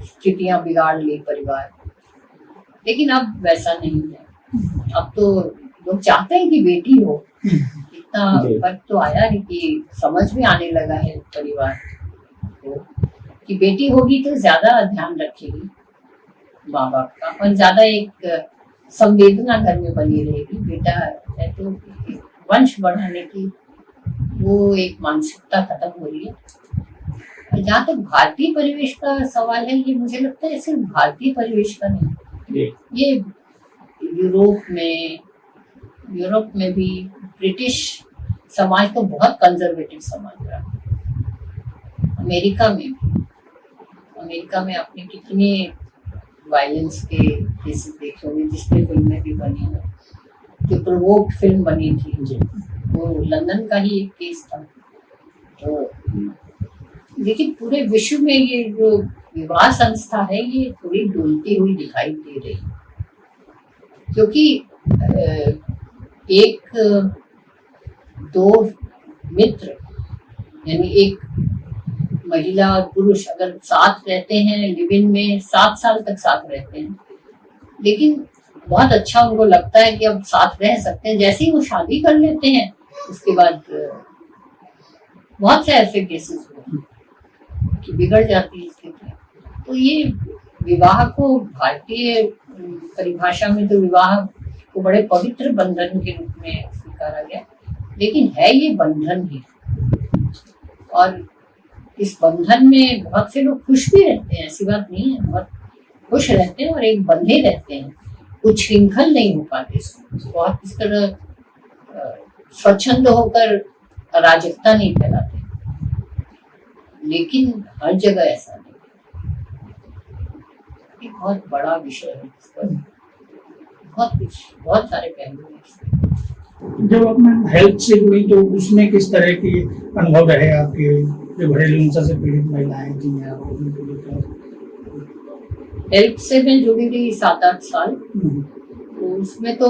स्थितियां बिगाड़ ली परिवार। लेकिन अब वैसा नहीं है। अब तो लोग चाहते हैं कि बेटी हो। इतना फर्क तो आया है कि समझ में आने लगा है परिवार को कि बेटी होगी तो ज्यादा ध्यान रखेगी माँ बाप का और ज्यादा एक संवेदना घर में बनी रहेगी। बेटा है तो वंश बढ़ाने की वो एक मानसिकता खत्म हो रही है। जहाँ तक भारतीय परिवेश का सवाल है, ये मुझे लगता है सिर्फ भारतीय परिवेश का नहीं, ये यूरोप में भी ब्रिटिश समाज तो बहुत कंजर्वेटिव समाज रहा। अमेरिका में आपने कितने वायलेंस के केसेस देखे होंगे, जिसपे फिल्में भी बनी हैं। जो प्रोवोक्ड फिल्म बनी थी वो लंदन का ही एक केस था। तो लेकिन पूरे विश्व में ये जो विवाह संस्था है ये थोड़ी डोलती हुई दिखाई दे रही है, क्योंकि एक दो मित्र यानी एक महिला और पुरुष अगर साथ रहते हैं, लिव इन में 7 साल तक साथ रहते हैं, लेकिन बहुत अच्छा उनको लगता है कि अब साथ रह सकते हैं। जैसे ही वो शादी कर लेते हैं उसके बाद बहुत से ऐसे केसेस हुए कि बिगड़ जाती है स्थिति। तो ये विवाह को भारतीय परिभाषा में तो विवाह को बड़े पवित्र बंधन के रूप में स्वीकारा गया, लेकिन है ये बंधन ही। और इस बंधन में बहुत से लोग खुश भी रहते हैं, ऐसी बात नहीं है, बहुत खुश रहते हैं और एक बंधे रहते हैं, कुछ श्रृंखल नहीं हो पाते। बहुत इस तरह स्वच्छंद होकर अराजकता नहीं फैलाते। लेकिन हर जगह ऐसा नहीं। ये बहुत बड़ा विषय है, इस पर बहुत सारे पहलू हैं। जब आपने हेल्थ से जुड़ी तो उसमें किस तरह की अनुभव रहे आपके, जो घरेलू हिंसा से पीड़ित महिलाएं थी? हेल्थ से मैं जुड़ी रही 7-8 साल। तो उसमें तो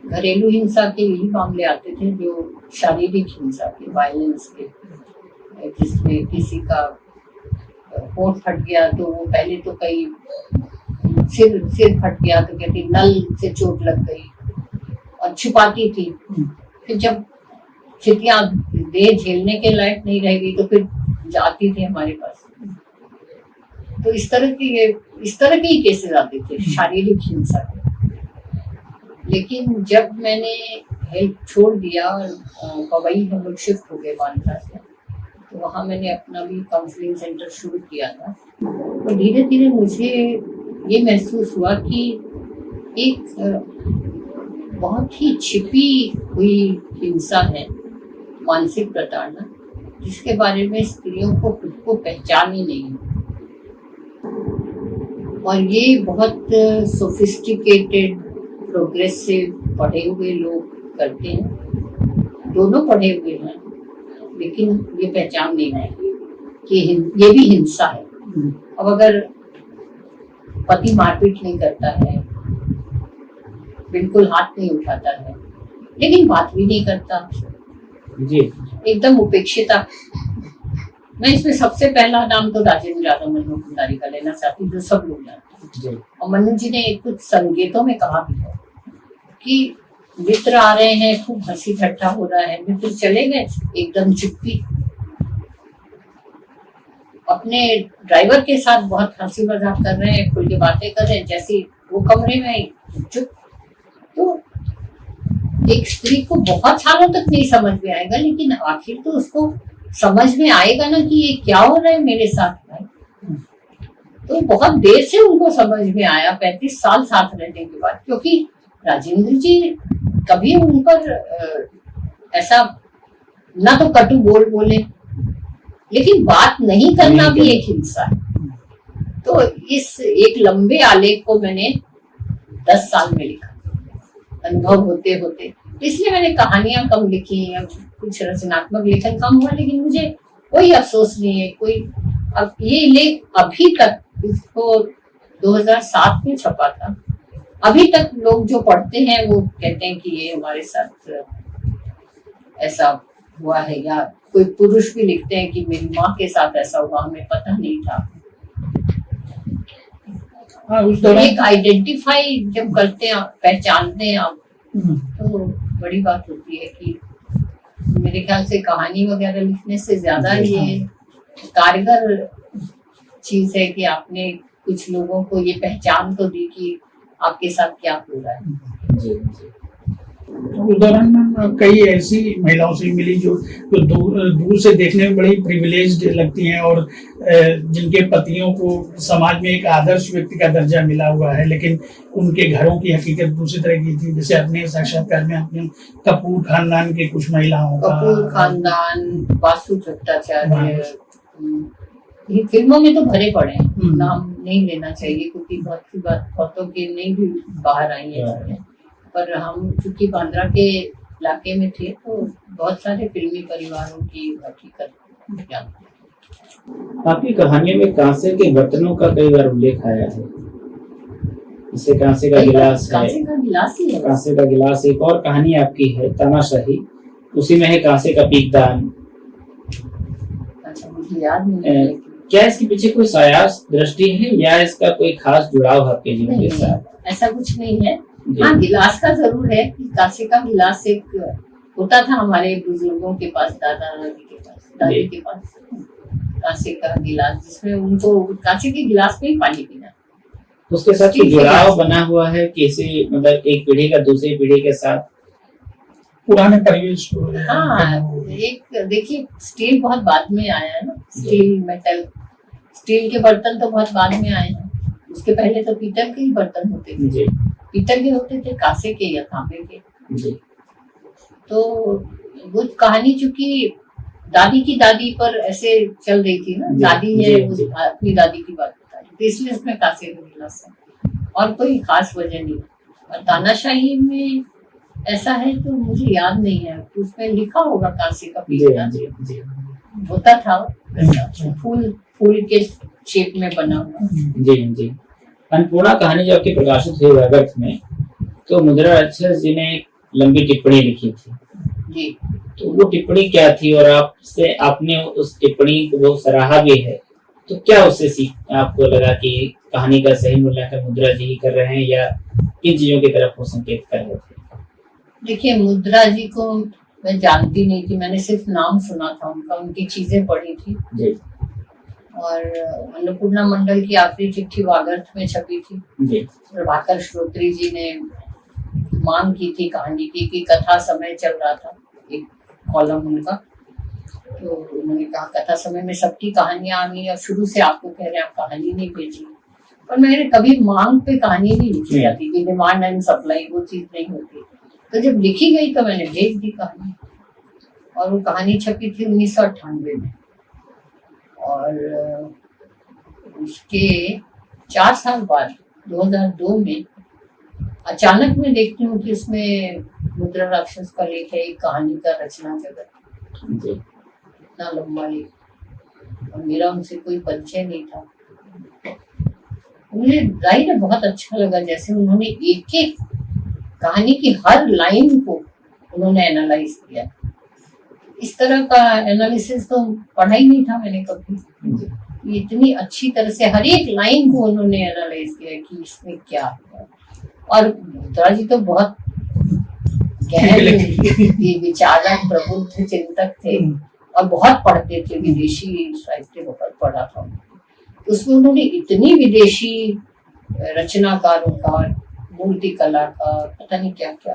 घरेलू हिंसा के यही मामले आते थे, जो शारीरिक हिंसा के, वायलेंस के, जिसमें किसी का होंठ फट गया तो वो पहले तो कई सिर फट गया तो कहती नल से चोट लग गई और छुपाती थी। फिर जब स्थितियां देह झेलने के लायक नहीं रह गई तो फिर जाती थी हमारे पास। तो इस तरह के ही केसेस आते थे शारीरिक हिंसा के। लेकिन जब मैंने हेल्थ छोड़ दिया और पवई हम लोग शिफ्ट हो गए बांद्रा से, तो वहाँ मैंने अपना भी काउंसलिंग सेंटर शुरू किया था। तो धीरे धीरे मुझे ये महसूस हुआ कि एक बहुत ही छिपी हुई हिंसा है, मानसिक प्रताड़ना, जिसके बारे में स्त्रियों को खुद को पहचान ही नहीं है। और ये बहुत सोफिस्टिकेटेड, प्रोग्रेसिव, पढ़े हुए लोग करते हैं। दोनों पढ़े हुए हैं, लेकिन ये पहचान नहीं है कि ये भी हिंसा है। अब अगर पति मारपीट नहीं करता है, बिल्कुल हाथ नहीं उठाता है, लेकिन बात भी नहीं करता, जी एकदम उपेक्षिता। मैं इसमें सबसे पहला नाम तो राजेंद्र यादव मनु भंडारी का लेना चाहती हूँ, जो सब लोग जानते हैं। जी और मनु जी ने कुछ संकेतों में कहा भी है कि मित्र आ रहे हैं, खूब हंसी ठट्ठा हो रहा है, मित्र चले गए, एकदम चुप्पी। अपने ड्राइवर के साथ बहुत हंसी मजाक कर रहे हैं, खुल के बातें कर रहे हैं, जैसे वो कमरे में आई चुप। तो एक स्त्री को बहुत सालों तक नहीं समझ में आएगा, लेकिन आखिर तो उसको समझ में आएगा ना कि ये क्या हो रहा है मेरे साथ भाई। तो बहुत देर से उनको समझ में आया, 35 साल साथ रहने के बाद, क्योंकि राजेंद्र जी कभी उन पर ऐसा ना तो कटु बोले, लेकिन बात नहीं करना भी एक हिंसा है। तो इस एक लंबे आलेख को मैंने 10 साल में लिखा, अनुभव होते होते। इसलिए मैंने कहानियां कम लिखी, कुछ रचनात्मक लेखन कम हुआ, लेकिन मुझे कोई अफसोस नहीं है कोई। अब ये लेख अभी तक, इसको 2007 में छपा था, अभी तक लोग जो पढ़ते हैं वो कहते हैं कि ये हमारे साथ ऐसा हुआ है, या कोई पुरुष भी लिखते हैं कि मेरी माँ के साथ ऐसा हुआ, हमें पता नहीं था। हाँ, उस तो दौरान एक आइडेंटिफाई जब करते हैं, पहचानते हैं आप, तो बड़ी बात होती है कि मेरे ख्याल से कहानी वगैरह लिखने से ज्यादा ये कारगर चीज है कि आपने कुछ लोगों को ये पहचान तो दी कि आपके साथ क्या हो रहा है। जी जी उस दौरान मैम कई ऐसी महिलाओं से मिली जो दूर से देखने में बड़ी प्रिविलेज्ड लगती हैं, और जिनके पतियों को समाज में एक आदर्श व्यक्ति का दर्जा मिला हुआ है, लेकिन उनके घरों की हकीकत दूसरी तरह की थी। जैसे अपने साक्षात्कार में आपने कपूर खानदान के कुछ महिलाओं का, कपूर खानदान, वासु भट्टाचार्य, ये फिल्मों में तो भरे पड़े हैं, नाम नहीं लेना चाहिए क्योंकि बहुत सी बात बहुतों के नहीं भी बाहर आई है। पर हम चूंकि बांद्रा के इलाके में थे, तो बहुत सारे फिल्मी परिवारों की हकीकत जानते हैं। आपकी कहानियों में कांसे के बर्तनों का कई बार उल्लेख आया है, जैसे कांसे का गिलास है, कांसे का गिलास ही है। कांसे का गिलास। एक और कहानी आपकी है तानाशाही, उसी में है कांसे का पीकदान। अच्छा, मुझे याद नहीं है। क्या इसके पीछे कोई सायास दृष्टि है, या इसका कोई खास जुड़ाव है आपके जीवन के साथ? ऐसा कुछ नहीं है। हाँ, गिलास का जरूर है कि कांसे का गिलास एक होता था हमारे बुजुर्गों के पास, दादा दादी के पास, दादी के पास कांसे का गिलास, जिसमें उनको कांसे के गिलास में ही पानी पीना। उसके साथ जुड़ाव बना हुआ है किसी, मतलब एक पीढ़ी का दूसरी पीढ़ी के साथ पुराने परिवेश। हाँ, एक देखिए, स्टील बहुत बाद में आया है ना, स्टील मेटल, स्टील के बर्तन तो बहुत बाद में आए हैं। उसके पहले तो पीतल के ही बर्तन होते थे, पीतल के होते थे, कांसे के या तांबे के। तो वो कहानी चूंकि दादी की दादी पर ऐसे चल रही थी ना, दादी ने अपनी दादी की बात बताई, तो इसलिए उसमें कांसे का गिलास है, और कोई खास वजह नहीं। और तानाशाही में ऐसा है तो मुझे याद नहीं है, उसमें लिखा होगा कांसे का पीतल होता था, फूल के शेप में बना हुआ। जी जी। अन्नपूर्णा कहानी जब आपकी प्रकाशित हुई व्यर्थ में, तो मुद्रा राक्षस जी ने एक लंबी टिप्पणी लिखी थी जी। तो वो टिप्पणी क्या थी, और आपने उस टिप्पणी को वो सराहा भी है, तो क्या उससे आपको लगा कि कहानी का सही मूल्यांकन मुद्रा जी ही कर रहे हैं, या किन चीजों की तरफ वो संकेत कर रहे थे? देखिए, मुद्रा जी को मैं जानती नहीं थी, मैंने सिर्फ नाम सुना था उनका, उनकी चीजें पढ़ी थी जी। और अन्नपूर्णा मंडल की आखिरी चिट्ठी वागर्थ में छपी थी जी। प्रभाकर श्रोत्री जी ने मांग की थी कहानी की कि कथा समय चल रहा था, एक कॉलम उनका, तो उन्होंने कहा कथा समय में सबकी कहानियां आनी, और शुरू से आपको कह रहे हैं आप कहानी नहीं भेजी। पर मैंने कभी मांग पे कहानी नहीं लिखी जाती कि डिमांड एंड सप्लाई, वो चीज नहीं होती। तो जब लिखी गई तो मैंने भेज दी कहानी, और वो कहानी छपी थी 1998 में, और उसके 4 साल बाद 2002 में अचानक मैं देखती हूँ कि उसमें मुद्रा राक्षस का लेख है, एक कहानी का रचना जगत, इतना लंबा लेख, और मेरा उनसे कोई परिचय नहीं था। मुझे राइट बहुत अच्छा लगा, जैसे उन्होंने एक एक कहानी की हर लाइन को उन्होंने एनालाइज किया, इस तरह का एनालिसिस तो पढ़ा ही नहीं था मैंने कभी। जी, इतनी अच्छी तरह से हर एक लाइन को उन्होंने एनालाइज किया कि इसमें क्या है। और मुद्रा जी तो बहुत गहरे ये विचारक प्रबुद्ध चिंतक थे और बहुत पढ़ते थे, विदेशी साहित्य बहुत पढ़ा था। उसमें उन्होंने इतनी विदेशी रचनाकारों का, मूर्ति कला का, पता नहीं क्या क्या,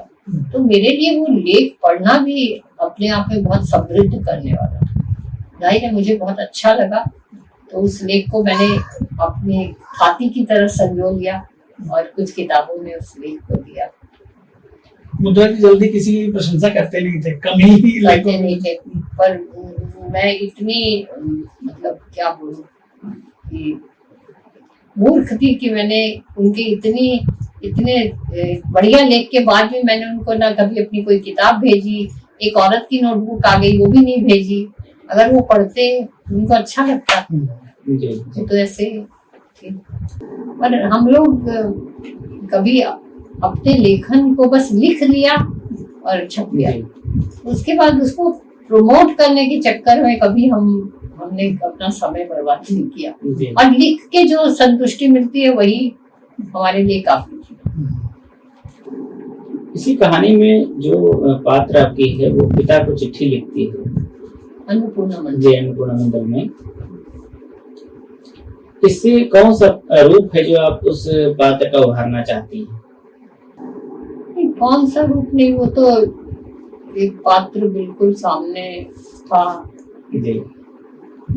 तो मेरे लिए वो लेख पढ़ना भी अपने आप में बहुत समृद्ध करने वाला था। जाहिर है मुझे बहुत अच्छा लगा, तो उस लेख को मैंने अपने खाती की तरह संजो लिया और कुछ किताबों में उस लेख को दिया। मुद्रा जी जल्दी किसी की प्रशंसा करते नहीं थे, कम ही करते नहीं थे, पर मैं इतनी मतलब क्या बोलूं कि मूर्ख थी कि मैंने उनके इतने बढ़िया लेख के बाद भी मैंने उनको ना कभी अपनी कोई किताब भेजी, एक औरत की नोटबुक आ गई वो भी नहीं भेजी। अगर वो पढ़ते उनको अच्छा लगता तो ऐसे थे। पर हम लोग कभी अपने लेखन को बस लिख लिया और छप लिया, उसके बाद उसको प्रमोट करने के चक्कर में कभी हमने अपना समय बर्बाद नहीं किया। और लिख के जो संतुष्टि मिलती है वही हमारे लिए काफी थी। इसी कहानी में जो पात्र आपकी है वो पिता को चिट्ठी लिखती है, अन्नपूर्णा मंदिर में। इससे कौन सा रूप है जो आप उस पात्र का उभारना चाहती हैं? कौन सा रूप नहीं, वो तो एक पात्र बिल्कुल सामने था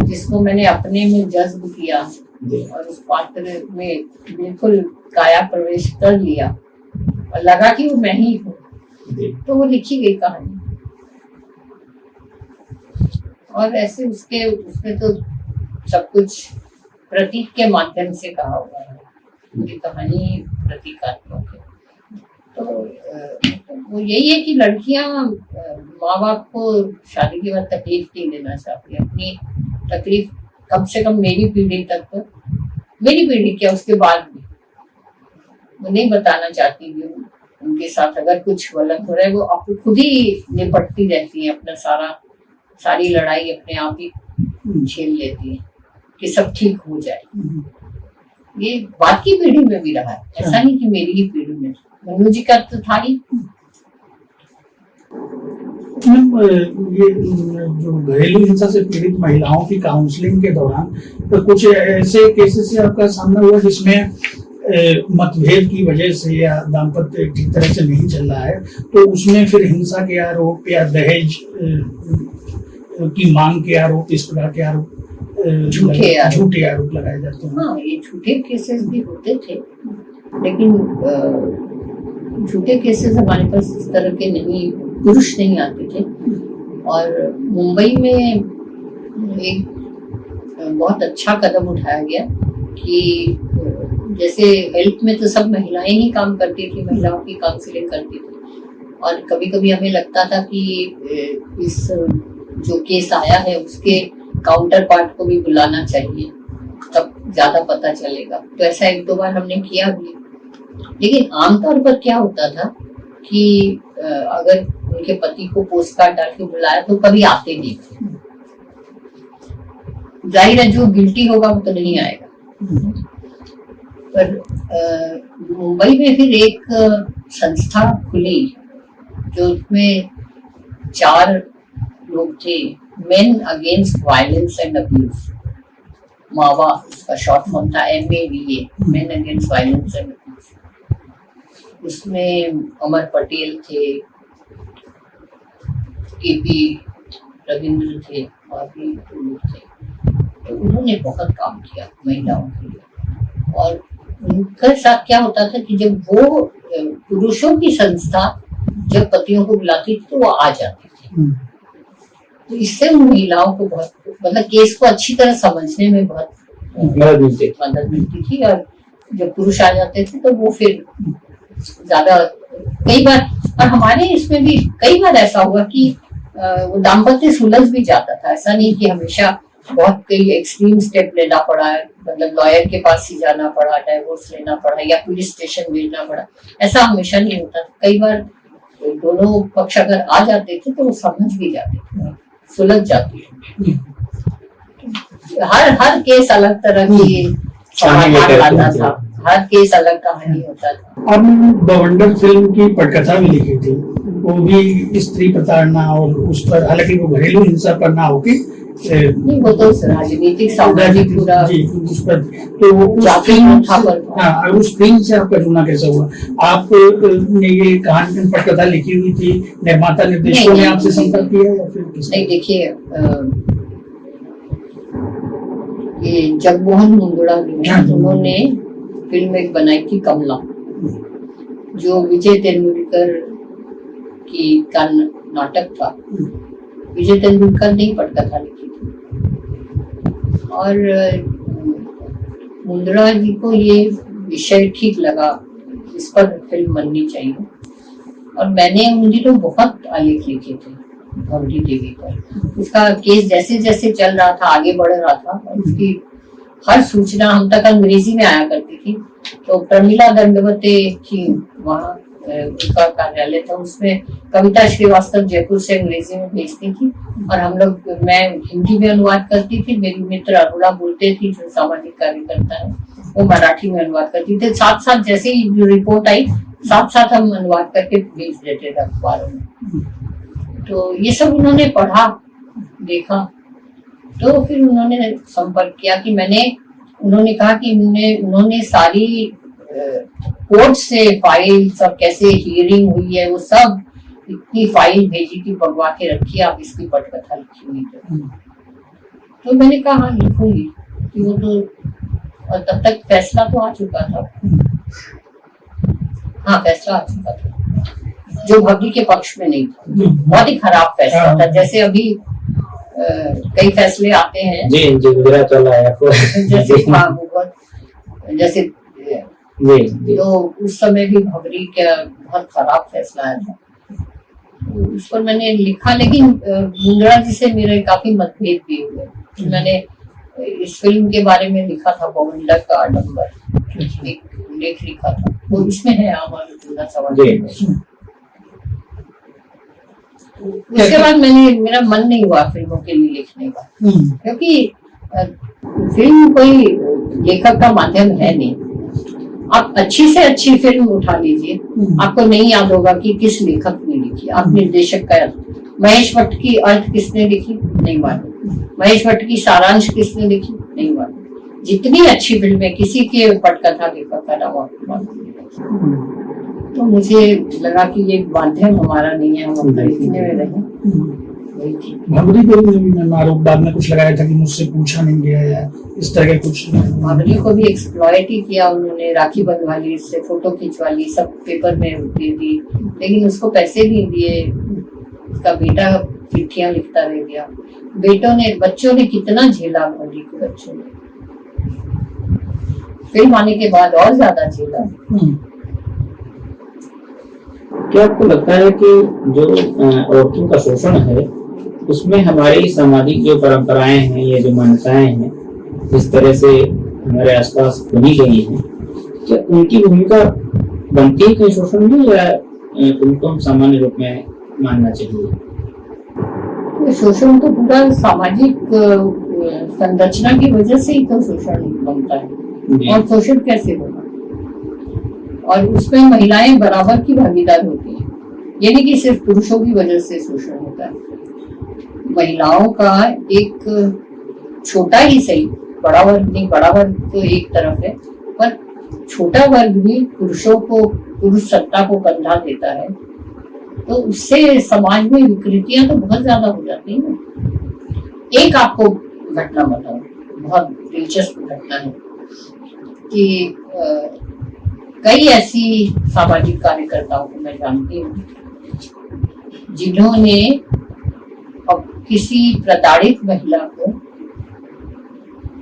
जिसको मैंने अपने में जज्ब किया और उस पात्र में बिल्कुल काया प्रवेश कर लिया और लगा कि वो मैं ही हूँ, तो वो लिखी गई कहानी। और ऐसे उसमें तो सब कुछ प्रतीक के माध्यम से कहा हुआ है, पूरी कहानी प्रतीकात्मक है। तो वो यही है कि लड़कियां माँ बाप को शादी के बाद तकलीफ नहीं देना चाहती, अपनी तकलीफ कम से कम मेरी पीढ़ी तक, तो मेरी पीढ़ी क्या उसके बाद भी वो नहीं बताना चाहती कि उनके साथ अगर कुछ गलत हो रहा है वो आपको खुद ही निपटती रहती है, अपना सारी लड़ाई अपने आप ही झेल लेती है कि सब ठीक हो जाए। ये बाकी पीढ़ी में भी रहा है, ऐसा नहीं कि मेरी ही पीढ़ी में। मनु जी का तो था ही। ये जो घरेलू हिंसा से पीड़ित महिलाओं की काउंसलिंग के दौरान तो कुछ ऐसे केसेस से आपका सामना हुआ जिसमें मतभेद की वजह से या दाम्पत्य ठीक तरह से नहीं चल रहा है, तो उसमें फिर हिंसा के आरोप या दहेज की मांग के आरोप, इस प्रकार के आरोप, झूठे आरोप लगाए जाते हैं? हाँ, ये झूठे केसेस भी होते थे, लेकिन झूठे केसेस हमारे पास इस तरह के नहीं, पुरुष नहीं आते थे। और मुंबई में एक बहुत अच्छा कदम उठाया गया कि जैसे हेल्थ में तो सब महिलाएं ही काम करती थी, महिलाओं की काउंसलिंग करती थी, और कभी कभी हमें लगता था कि इस जो केस आया है उसके काउंटर पार्ट को भी बुलाना चाहिए, तब ज्यादा पता चलेगा। तो ऐसा एक दो बार हमने किया भी, लेकिन आमतौर पर क्या होता था कि अगर उनके पति को पोस्ट कार्ड डाल के बुलाया तो कभी आते नहीं थे। जाहिर है जो गिल्टी होगा वो तो नहीं आएगा। पर मुंबई में फिर एक संस्था खुली जो उसमें 4 लोग थे, main against violence and abuse, मावा उसका शॉर्ट फॉर्म था, MAVA, main against violence and abuse. उसमें अमर पटेल थे, KP रविंद्र थे और भी लोग थे। तो उन्होंने बहुत काम किया महिलाओं के लिए। और उनके साथ क्या होता था कि जब वो पुरुषों की संस्था जब पतियों को बुलाती थी तो वो आ जाती थी, तो इससे उन महिलाओं को बहुत, मतलब केस को अच्छी तरह समझने में बहुत मदद मिलती थी। और जब पुरुष आ जाते थे तो वो फिर ज्यादा, कई बार, और हमारे इसमें भी कई बार ऐसा हुआ कि वो दाम्पत्य सुलझ भी जाता था। ऐसा नहीं कि हमेशा बहुत कई एक्सट्रीम स्टेप लेना पड़ा, मतलब लॉयर के पास ही जाना पड़ा, डाइवोर्स लेना पड़ा या पुलिस स्टेशन भेजना पड़ा, ऐसा हमेशा नहीं होता था। कई बार दोनों पक्ष अगर आ जाते थे तो वो समझ भी जाते थे, सुलझ जाती है। हर केस अलग तरह की समाधान लाता था, हर केस अलग कहानी होता था। आपने बवंडर फिल्म की पटकथा भी लिखी थी, वो भी स्त्री प्रताड़ना और उस पर, हालांकि वो घरेलू हिंसा पर ना होके नहीं, वो तो राजनीतिक सामाजिक पूरा जी उस पर, तो वो उस फिल्म हाँ, उस फिल्म से आपका जुड़ना कैसा हुआ? आप ने ये कहानी पटकथा लिखी हुई थी, निर्माता निर्देशकों ने आपसे संपर्क किया या फिर किसने? नहीं, देखिए, ये जगमोहन मुंदड़ा जी उन्होंने फिल्म एक बनाई थी कमला, जो विजय तेंदुलकर का नाटक था। विजय तेंदुलकर ने पटकथा लिखी थी और मुंदड़ा जी को ये विषय ठीक लगा, इस पर फिल्म बननी चाहिए। और मैंने उन दिनों बहुत आलेख लिखे थे भवरी देवी पर। उसका केस जैसे जैसे चल रहा था, आगे बढ़ रहा था, और उसकी हर सूचना हम तक अंग्रेजी में आया करती थी। तो प्रमिला दंडवते की वहाँ उनका कार्यालय था, उसमें कविता श्रीवास्तव जयपुर से अंग्रेजी में भेजती थी और हम लोग, मैं हिंदी में अनुवाद करती थी, मेरी मित्र अरुणा बोलते थी जो सामाजिक कार्यकर्ता है, वो मराठी में अनुवाद करती थी। साथ साथ जैसे ही जो रिपोर्ट आई, साथ साथ हम अनुवाद करके भेज देते थे अखबारों में। तो ये सब उन्होंने पढ़ा, देखा, तो फिर उन्होंने संपर्क किया कि उन्होंने कहा कि उन्होंने सारी कोर्ट से फाइल्स और कैसे हियरिंग हुई है वो सब इतनी फाइल भेजी कि मंगवा के रखी, आप इसकी पटकथा लिखी हुई तो मैंने कहा हाँ लिखूंगी कि वो तो, और तब तक फैसला तो आ चुका था। हाँ, फैसला आ चुका था जो भवरी के पक्ष में नहीं था, बहुत ही खराब फैसला था। जैसे अभी कई फैसले आते हैं जी गुजरात वाला है जैसे तो उस समय भी भवरी का बहुत खराब फैसला आया था, उस पर मैंने लिखा। लेकिन मुंदड़ा जी से मेरे काफी मतभेद भी हुए। मैंने इस फिल्म के बारे में लिखा था, बवंडर का आडंबर, एक लेख लिखा था, वो इसमें है हमारा सवाल। उसके बाद मेरा मन नहीं हुआ फिल्मों के लिए लिखने का, क्योंकि फिल्म कोई लेखक का माध्यम है नहीं। आप अच्छी से अच्छी फिल्म उठा लीजिए, आपको नहीं याद होगा कि किस लेखक ने लिखी। आप निर्देशक का, महेश भट्ट की अर्थ किसने लिखी नहीं मालूम, महेश भट्ट की सारांश किसने लिखी नहीं मालूम। जितनी अच्छी फिल्में किसी के पटकथा लेखक का नाम मालूम। तो मुझे लगा कि ये माध्यम हमारा नहीं है, हम अपना लिखने में रहे। भवरी देवी ने भी आरोप बाद में कुछ लगाया था कि मुझसे पूछा नहीं गया या इस तरह के कुछ। भवरी को भी एक्सप्लॉइट ही किया उन्होंने, राखी बंधवा ली, इससे फोटो खिंचवा ली, सब पेपर में दे दी, लेकिन उसको पैसे नहीं दिए। उसका बेटा चिट्ठियां लिखता रह गया। बच्चों ने कितना झेला, भवरी के बच्चों ने फिल्म आने के बाद और ज्यादा झेला। क्या आपको लगता है कि जो औरतों का शोषण है उसमें हमारी सामाजिक जो परंपराएं हैं या जो मान्यताएं हैं जिस तरह से हमारे आसपास बनी गई हैं, क्या उनकी भूमिका बनती है कहीं शोषण में, या उनको हम सामान्य रूप में मानना चाहिए? शोषण तो पूरा सामाजिक संरचना की वजह से ही तो शोषण बनता है। और शोषण कैसे होगा? और उसमें महिलाएं बराबर की भागीदार होती हैं, यानी कि सिर्फ पुरुषों की वजह से शोषण होता है। महिलाओं का एक छोटा ही सही, बड़ा वर्ग नहीं, बड़ा वर्ग तो एक तरफ है, पर छोटा वर्ग भी पुरुषों को, पुरुष सत्ता को कंधा देता है, तो उससे समाज में विकृतियां तो बहुत ज्यादा हो जाती हैं। एक आपको घटना बताऊं, बहुत दिलचस्प घटना है कि कई ऐसी सामाजिक कार्यकर्ताओं को मैं जानती हूँ जिन्होंने अब किसी प्रताड़ित महिला को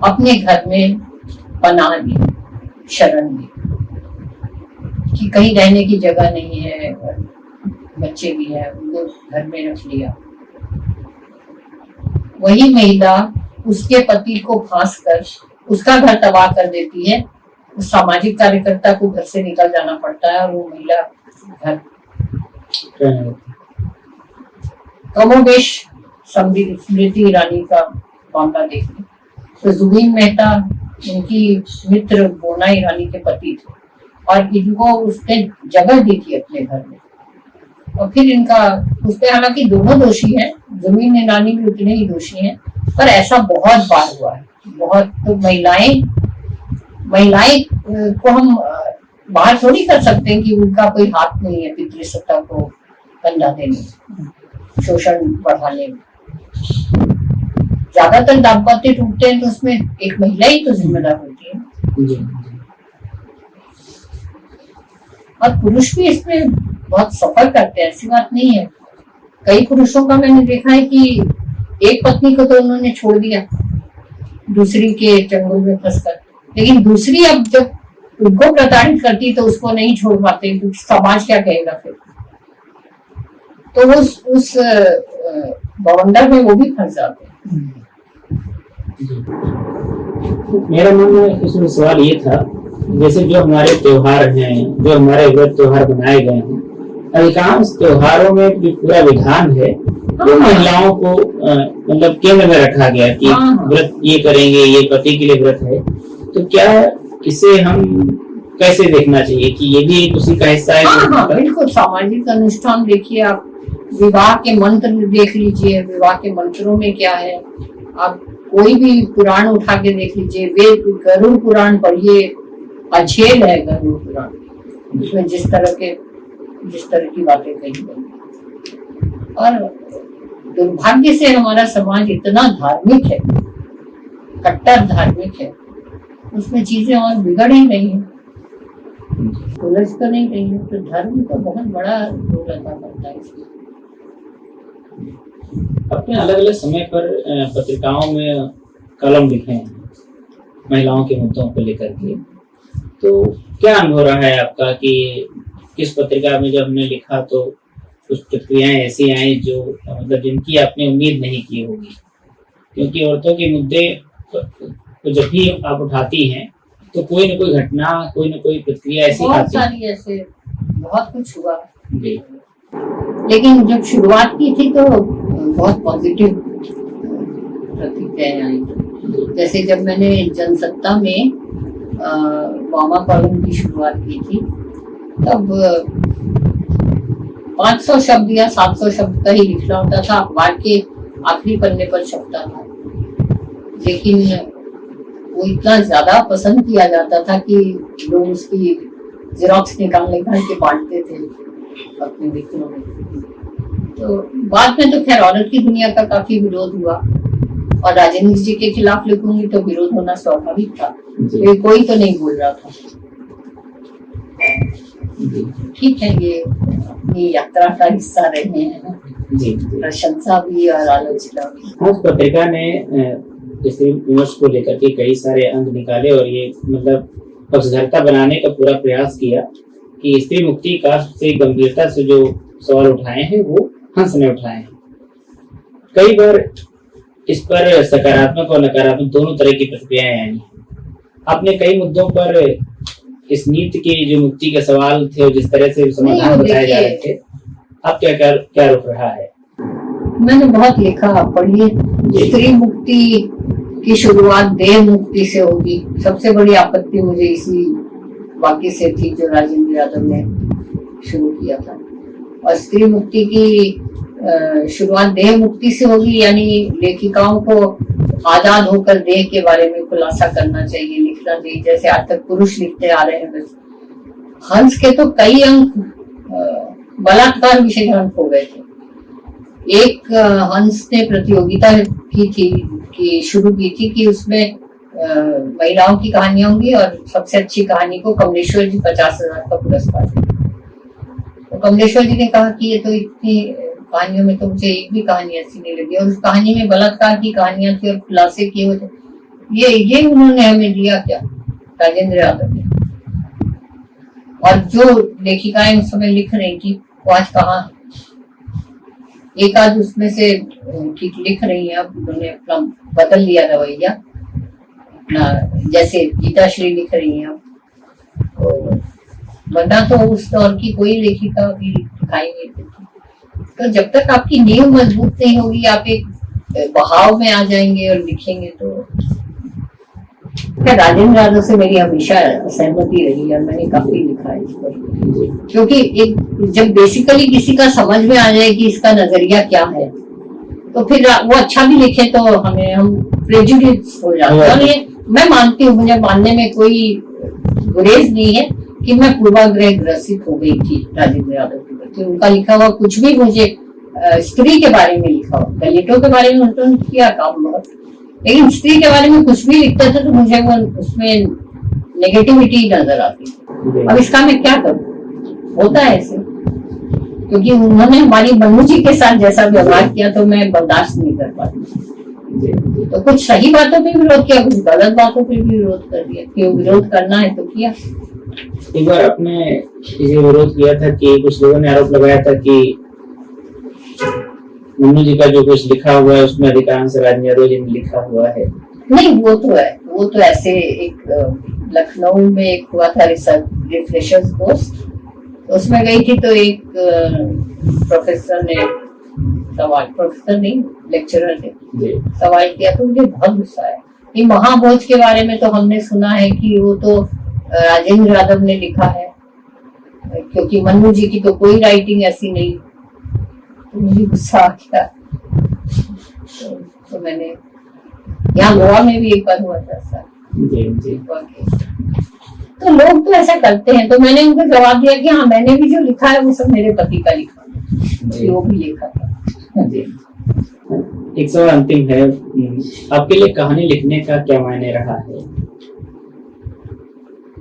अपने घर में पनाह दी, शरण दी, कि कहीं रहने की जगह नहीं है, बच्चे भी हैं, उनको घर में रख लिया। वही महिला उसके पति को फांस कर उसका घर तबाह कर देती है, उस सामाजिक कार्यकर्ता को घर से निकल जाना पड़ता है और वो महिला घर कमोबेश स्मृति ईरानी का मामला देख लें तो जुबीन मेहता उनकी मित्र बोना ईरानी के पति थे और इनको उसने जगह दी थी अपने घर में। और फिर इनका उसपे हालांकि दोनों दोषी हैं, जुबीन ईरानी भी उतने ही दोषी हैं, पर ऐसा बहुत बार हुआ है बहुत। तो महिलाएं को हम बाहर थोड़ी कर सकते हैं कि उनका कोई हाथ नहीं है पितृसत्ता को कंधा देने, शोषण बढ़ाने में। ज्यादातर दाम्पत्य टूटते हैं तो उसमें एक महिला ही तो जिम्मेदार होती है और पुरुष भी इसमें बहुत सफर करते हैं, ऐसी बात नहीं है। कई पुरुषों का मैंने देखा है कि एक पत्नी को तो उन्होंने छोड़ दिया दूसरी के चंगुल में फंसकर, लेकिन दूसरी अब जब उनको प्रताड़ित करती तो उसको नहीं छोड़ पाते क्योंकि समाज क्या कहेगा फिर। तो उस बवंडर में वो भी फंस जाते हैं। मेरा मन में इसमें सवाल ये था, जैसे जो हमारे त्योहार हैं, जो हमारे व्रत त्योहार बनाए गए हैं, अधिकांश त्योहारों में जो पूरा विधान है वो महिलाओं को मतलब केंद्र में रखा गया कि व्रत ये करेंगे, ये पति के लिए व्रत है। तो क्या इसे हम कैसे देखना चाहिए कि ये भी उसी का हिस्सा है? हाँ, बिल्कुल। सामाजिक अनुष्ठान देखिए, आप विवाह के मंत्र देख लीजिए, विवाह के मंत्रों में क्या है। आप कोई भी पुराण उठा के देख लीजिए, वे गरुड़ पुराण पढ़िए, अछेल है गरुड़ पुराण, उसमें जिस तरह की बातें कही गई। और दुर्भाग्य से हमारा समाज इतना धार्मिक है, कट्टर धार्मिक है, उसमें चीजें और बिगड़ ही रही है, उलझ तो नहीं रही है। तो धर्म का बहुत बड़ा रोल अदा करता है इसमें। अपने अलग अलग समय पर पत्रिकाओं में कलम लिखे हैं महिलाओं के मुद्दों को लेकर के, तो क्या अनुभव रहा है आपका कि किस पत्रिका में जब हमने लिखा तो कुछ प्रतिक्रियाएं ऐसी आई जो मतलब जिनकी आपने उम्मीद नहीं की होगी? क्योंकि औरतों के मुद्दे तो जब भी आप उठाती हैं तो कोई न कोई घटना, कोई न कोई प्रतिक्रिया ऐसी बहुत आती है। सारी ऐसे बहुत कुछ हुआ जी। लेकिन जब शुरुआत की थी तो बहुत पॉजिटिव प्रतिक्रियाएं आई। जैसे जब मैंने जनसत्ता में मामा कॉलम की शुरुआत की थी तब 500 शब्द या 700 शब्द का ही लिखना होता था, अखबार के आखिरी पन्ने पर छपता था, लेकिन वो इतना ज्यादा पसंद किया जाता था कि लोग उसकी जेरोक्स निकाल के बांटते थे अपने मित्रों में। तो बाद में तो खैर औरत की दुनिया का काफी विरोध हुआ और राजेंद्र जी के खिलाफ लिखूंगी तो विरोध होना स्वाभाविक था, कोई तो नहीं बोल रहा था। ठीक है, ये अपनी यात्रा का हिस्सा रहे हैं, प्रशंसा भी और आलोचना भी। आज पत्रिका ने स्त्री विमर्श को लेकर के कई सारे अंक निकाले और ये मतलब पक्षधरता बनाने का पूरा प्रयास किया कि स्त्री मुक्ति का से गंभीरता से जो सवाल उठाए हैं वो हंस ने उठाए हैं। कई बार इस पर सकारात्मक और नकारात्मक दोनों तरह की प्रतिक्रियाएं आई। आपने कई मुद्दों पर इस नीति के जो मुक्ति के सवाल थे और जिस तरह से समाधान बताए जा रहे थे, अब क्या रुख रहा है? मैंने बहुत लिखा, पढ़िए। स्त्री मुक्ति की शुरुआत देह मुक्ति से होगी। सबसे बड़ी आपत्ति मुझे इसी वाक्य से थी जो राजेंद्र यादव ने शुरू किया था। और स्त्री मुक्ति की शुरुआत देह मुक्ति से होगी, यानी लेखिकाओं को आजाद होकर देह के बारे में खुलासा करना चाहिए, लिखना चाहिए, जैसे आज तक पुरुष लिखते आ रहे हैं। हंस के तो कई अंक बलात्कार विषय अंक हो गए थे। एक हंस ने प्रतियोगिता की थी कि शुरू की थी कि उसमें महिलाओं की कहानियां होंगी और सबसे अच्छी कहानी को कमलेश्वर जी 50,000 का पुरस्कार दिया। तो कमलेश्वर जी ने कहा कि ये तो इतनी कहानियों में तो मुझे एक भी कहानी ऐसी नहीं लगी, और उस कहानी में बलात्कार की कहानियां थी और खुलासे किए हुए थे। ये उन्होंने हमें दिया क्या, राजेंद्र यादव ने। और जो लेखिकाएं उस समय लिख रही थी वो आज कहाँ है? एक आध उसमें से ठीक लिख रही है, अब उन्होंने अपना बदल लिया रवैया अपना, जैसे गीताश्री लिख रही है अब। तो वरना तो उस दौर की कोई लेखिका भी दिखाई नहीं देती। तो जब तक आपकी नींव मजबूत नहीं होगी, आप एक बहाव में आ जाएंगे और लिखेंगे तो राजेंद्र यादव से मेरी हमेशा सहमति रही है। मैंने काफी लिखा है इस पर, क्योंकि एक जब बेसिकली किसी का समझ में आ जाए कि इसका नजरिया क्या है तो फिर वो अच्छा भी लिखे तो हम प्रेजुडिस हो जाते हैं। और ये मैं मानती हूँ, मुझे मानने में कोई गुरेज नहीं है कि मैं पूर्वाग्रह ग्रसित हो गई थी राजेंद्र यादव के प्रति। उनका लिखा हुआ कुछ भी मुझे स्त्री के बारे में लिखा हुआ, दलितों के बारे में उन्होंने किया काम बहुत, लेकिन स्त्री के बारे में कुछ भी लिखते थे तो मुझे वो उसमें नेगेटिविटी नजर आती थी। अब इसका मैं क्या करूं, होता है ऐसे, क्योंकि उन्होंने हमारी मनु जी के साथ जैसा व्यवहार किया तो मैं बर्दाश्त नहीं कर पाती। तो कुछ सही बातों पे विरोध किया, कुछ गलत बातों पे भी विरोध कर दिया। क्यों विरोध करना है तो किया। एक बार आपने ये विरोध किया था कि कुछ लोगों ने आरोप लगाया था कि मनु जी का जो कुछ लिखा हुआ है उसमें अधिकांश राजेंद्र यादव जी ने लिखा हुआ है। नहीं, वो तो है, वो तो ऐसे एक लखनऊ में एक हुआ था रिफ्रेशर्स कोर्स, उसमें गई थी तो एक प्रोफेसर ने सवाल, प्रोफेसर नहीं लेक्चरर ने सवाल किया तो मुझे बहुत गुस्सा आया। ये महाभोज के बारे में तो हमने सुना है कि वो तो राजेंद्र यादव ने लिखा है, क्योंकि मनु जी की तो कोई राइटिंग ऐसी नहीं। तो मुझे गुस्सा आ गया। तो मैंने यहाँ गोवा में भी एक बार हुआ था ऐसा। तो लोग तो ऐसा करते हैं, तो मैंने उनको जवाब दिया कि हाँ, मैंने भी जो लिखा है वो सब मेरे पति का लिखा है, वो भी लिखा था। एक सवाल अंतिम है, आपके लिए कहानी लिखने का क्या मायने रहा है?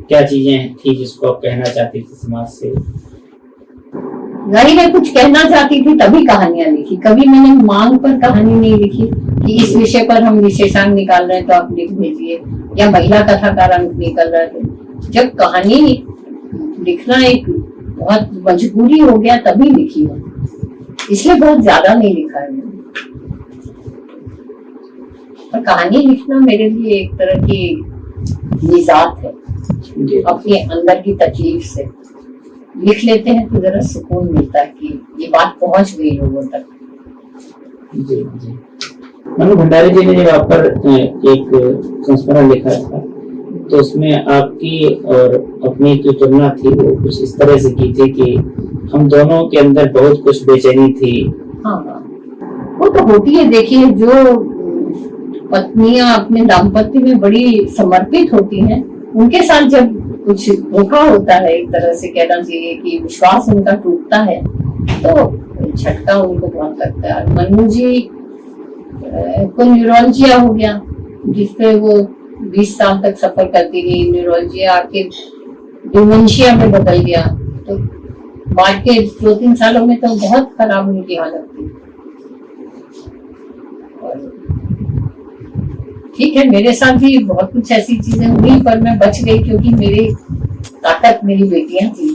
क्या चीजें थी जिसको आप कहना चाहती थी समाज से? जाहिर है कुछ कहना चाहती थी तभी कहानियां लिखी। कभी मैंने मांग पर कहानी नहीं लिखी कि इस विषय पर हम विशेषांक निकाल रहे हैं तो आप लिख भेजिए, या महिला कथाकार अंक निकल रहा है। जब कहानी लिखना एक बहुत मजबूरी हो गया तभी लिखी है, इसलिए बहुत ज्यादा नहीं लिखा है मैंने। पर कहानी लिखना मेरे लिए एक तरह की निजात है, अपने अंदर की तकलीफ से लिख लेते हैं तो जरा सुकून मिलता है कि ये बात पहुंच गई लोगों तक। मनु भंडारी जी ने जब आप पर एक संस्मरण लिखा था तो उसमें आपकी और अपनी जो तुलना थी वो कुछ इस तरह से की थी कि हम दोनों के अंदर बहुत कुछ बेचैनी थी। हाँ, वो तो होती है। देखिए, जो पत्नियां अपने दाम्पत्य में बड़ी समर्पित होती हैं, उनके साथ जब कुछ धोखा होता है, एक तरह से कहना चाहिए कि विश्वास उनका टूटता है, तो झटका उनको बहुत लगता है। मनु जी को न्यूरोलजिया हो गया, जिसपे वो 20 साल तक सफर करती रही। न्यूरोलजिया आके डिमेंशिया में बदल गया, तो बाद के 2-3 सालों में तो बहुत खराब उनकी हालत थी। ठीक है, मेरे साथ भी बहुत कुछ ऐसी चीजें हुई, पर मैं बच गई क्योंकि मेरी ताकत मेरी बेटियां थी।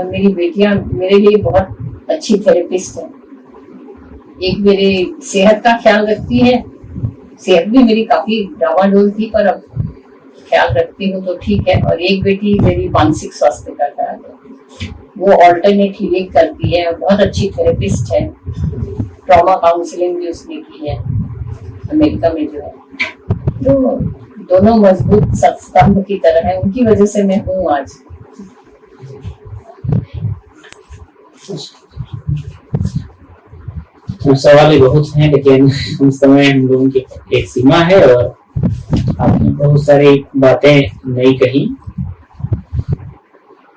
मेरी बेटियां मेरे लिए बहुत अच्छी थेरेपिस्ट है। एक मेरे सेहत का ख्याल रखती है, सेहत भी मेरी काफी डावाडोल थी पर अब ख्याल रखती हूँ तो ठीक है। और एक बेटी मेरी मानसिक स्वास्थ्य का ख्याल है, वो ऑल्टरनेट हीलिंग करती है, बहुत अच्छी थेरेपिस्ट है। ट्रॉमा काउंसलिंग भी उसने की है अमेरिका में जो है। तो दोनों मजबूत स्तंभ की तरह है, उनकी वजह से मैं हूँ आज। सवाल ही बहुत हैं, लेकिन हम समय हम लोगों की एक सीमा है और आपने बहुत सारी बातें नहीं कही।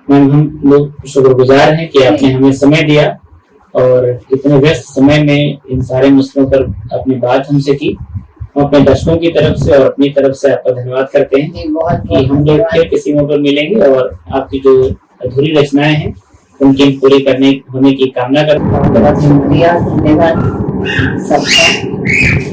हम लोग शुक्रगुजार हैं कि आपने हमें समय दिया और इतने व्यस्त समय में इन सारे मसलों पर अपनी बात हमसे की। हम अपने दर्शकों की तरफ से और अपनी तरफ से आपका धन्यवाद करते हैं कि हम लोग फिर किसी मौके मिलेंगे और आपकी जो अधूरी रचनाएं हैं उनकी पूरी होने की कामना करते हैं। बहुत शुक्रिया, धन्यवाद सबका।